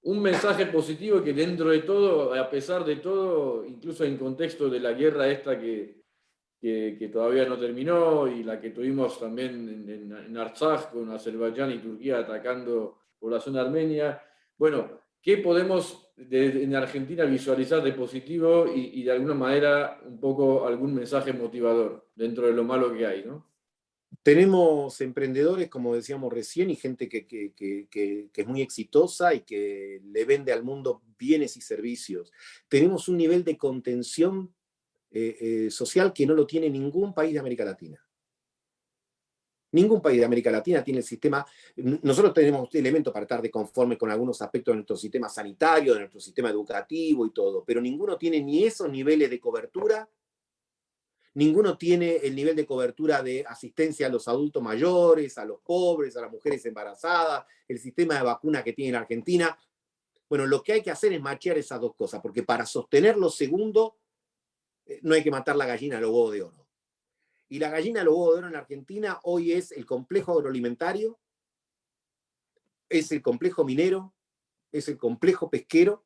Un mensaje positivo que dentro de todo, a pesar de todo, incluso en contexto de la guerra esta que todavía no terminó y la que tuvimos también en Artsaj con Azerbaiyán y Turquía atacando población armenia. Bueno, ¿qué podemos en Argentina visualizar de positivo y de alguna manera un poco algún mensaje motivador dentro de lo malo que hay, ¿no? Tenemos emprendedores, como decíamos recién, y gente que es muy exitosa y que le vende al mundo bienes y servicios. Tenemos un nivel de contención social que no lo tiene ningún país de América Latina. Ningún país de América Latina tiene el sistema. Nosotros tenemos elementos para estar de conforme con algunos aspectos de nuestro sistema sanitario, de nuestro sistema educativo y todo, pero ninguno tiene ni esos niveles de cobertura. Ninguno tiene el nivel de cobertura de asistencia a los adultos mayores, a los pobres, a las mujeres embarazadas, el sistema de vacuna que tiene en Argentina. Bueno, lo que hay que hacer es machear esas dos cosas, porque para sostener lo segundo, no hay que matar la gallina a los huevos de oro. Y la gallina a los huevos de oro en Argentina hoy es el complejo agroalimentario, es el complejo minero, es el complejo pesquero,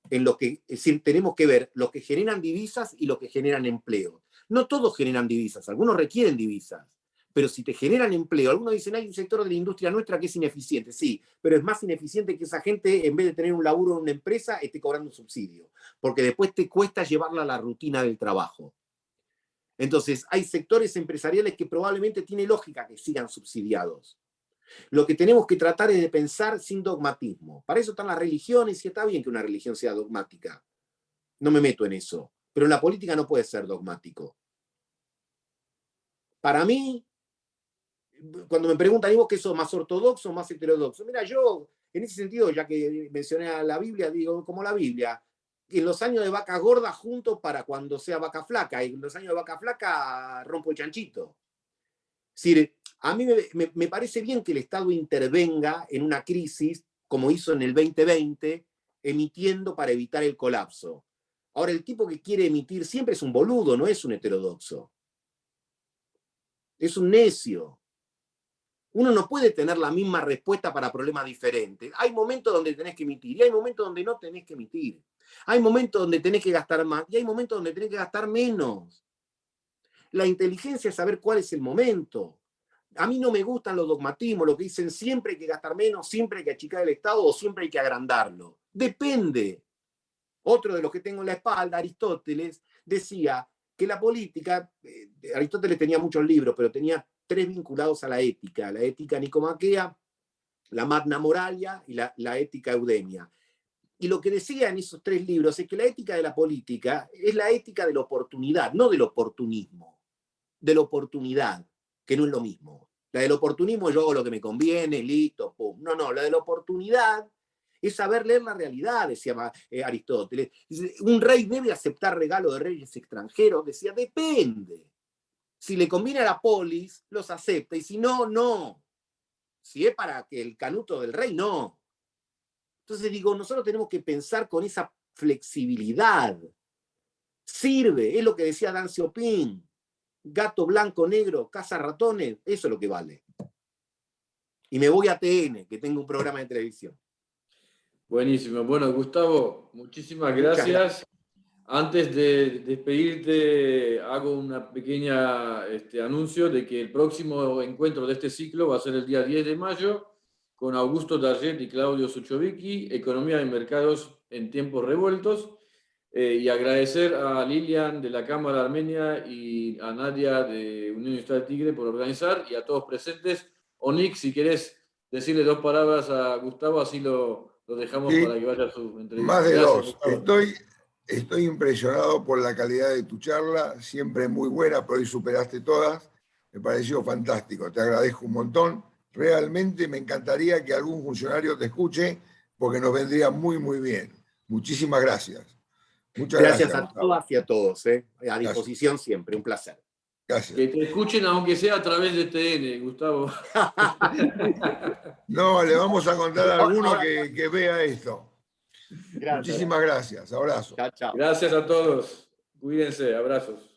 en lo que, es decir, tenemos que ver los que generan divisas y los que generan empleo. No todos generan divisas, algunos requieren divisas, pero si te generan empleo, algunos dicen, hay un sector de la industria nuestra que es ineficiente, sí, pero es más ineficiente que esa gente, en vez de tener un laburo en una empresa, esté cobrando un subsidio, porque después te cuesta llevarla a la rutina del trabajo. Entonces, hay sectores empresariales que probablemente tiene lógica que sigan subsidiados. Lo que tenemos que tratar es de pensar sin dogmatismo. Para eso están las religiones y está bien que una religión sea dogmática. No me meto en eso. Pero en la política no puede ser dogmático. Para mí, cuando me preguntan, ¿y vos qué sos, más ortodoxo o más heterodoxo? Mira, yo, en ese sentido, ya que mencioné a la Biblia, digo, como la Biblia, en los años de vaca gorda junto para cuando sea vaca flaca, y en los años de vaca flaca rompo el chanchito. Es decir, a mí me parece bien que el Estado intervenga en una crisis, como hizo en el 2020, emitiendo para evitar el colapso. Ahora, el tipo que quiere emitir siempre es un boludo, no es un heterodoxo. Es un necio. Uno no puede tener la misma respuesta para problemas diferentes. Hay momentos donde tenés que emitir y hay momentos donde no tenés que emitir. Hay momentos donde tenés que gastar más y hay momentos donde tenés que gastar menos. La inteligencia es saber cuál es el momento. A mí no me gustan los dogmatismos, lo que dicen siempre hay que gastar menos, siempre hay que achicar el Estado o siempre hay que agrandarlo. Depende. Otro de los que tengo en la espalda, Aristóteles, decía que la política, Aristóteles tenía muchos libros, pero tenía 3 vinculados a la ética nicomaquea, la magna moralia y la ética eudemia. Y lo que decía en esos 3 libros es que la ética de la política es la ética de la oportunidad, no del oportunismo, de la oportunidad, que no es lo mismo. La del oportunismo, yo hago lo que me conviene, listo, pum. No, la de la oportunidad es saber leer la realidad, decía Aristóteles. Un rey debe aceptar regalos de reyes extranjeros, decía, depende. Si le conviene a la polis, los acepta, y si no, no. Si es para que el canuto del rey, no. Entonces digo, nosotros tenemos que pensar con esa flexibilidad. Sirve, es lo que decía Dan Xiaoping. Gato blanco, negro, caza ratones, eso es lo que vale. Y me voy a TN, que tengo un programa de televisión. Buenísimo. Bueno, Gustavo, muchísimas gracias. Antes de despedirte, hago una pequeña anuncio de que el próximo encuentro de este ciclo va a ser el día 10 de mayo con Augusto Darget y Claudio Suchovicki, Economía y Mercados en Tiempos Revueltos. Y agradecer a Lilian de la Cámara Armenia y a Nadia de Unión Industrial Tigre por organizar y a todos presentes. Nick, si querés decirle 2 palabras a Gustavo, así lo dejamos Sí, para que vaya a su entrevista. más de Gracias, 2. Gustavo. Estoy impresionado por la calidad de tu charla, siempre muy buena, pero hoy superaste todas. Me pareció fantástico, te agradezco un montón. Realmente me encantaría que algún funcionario te escuche, porque nos vendría muy, muy bien. Muchísimas gracias. Muchas Gracias gracias, a todas y a todos. A Gracias. disposición siempre, un placer. Gracias. Que te escuchen aunque sea a través de TN, Gustavo. No, le vamos a contar a alguno que vea esto. Gracias. Muchísimas gracias. Abrazo. Chao, chao. Gracias a todos. Cuídense. Abrazos.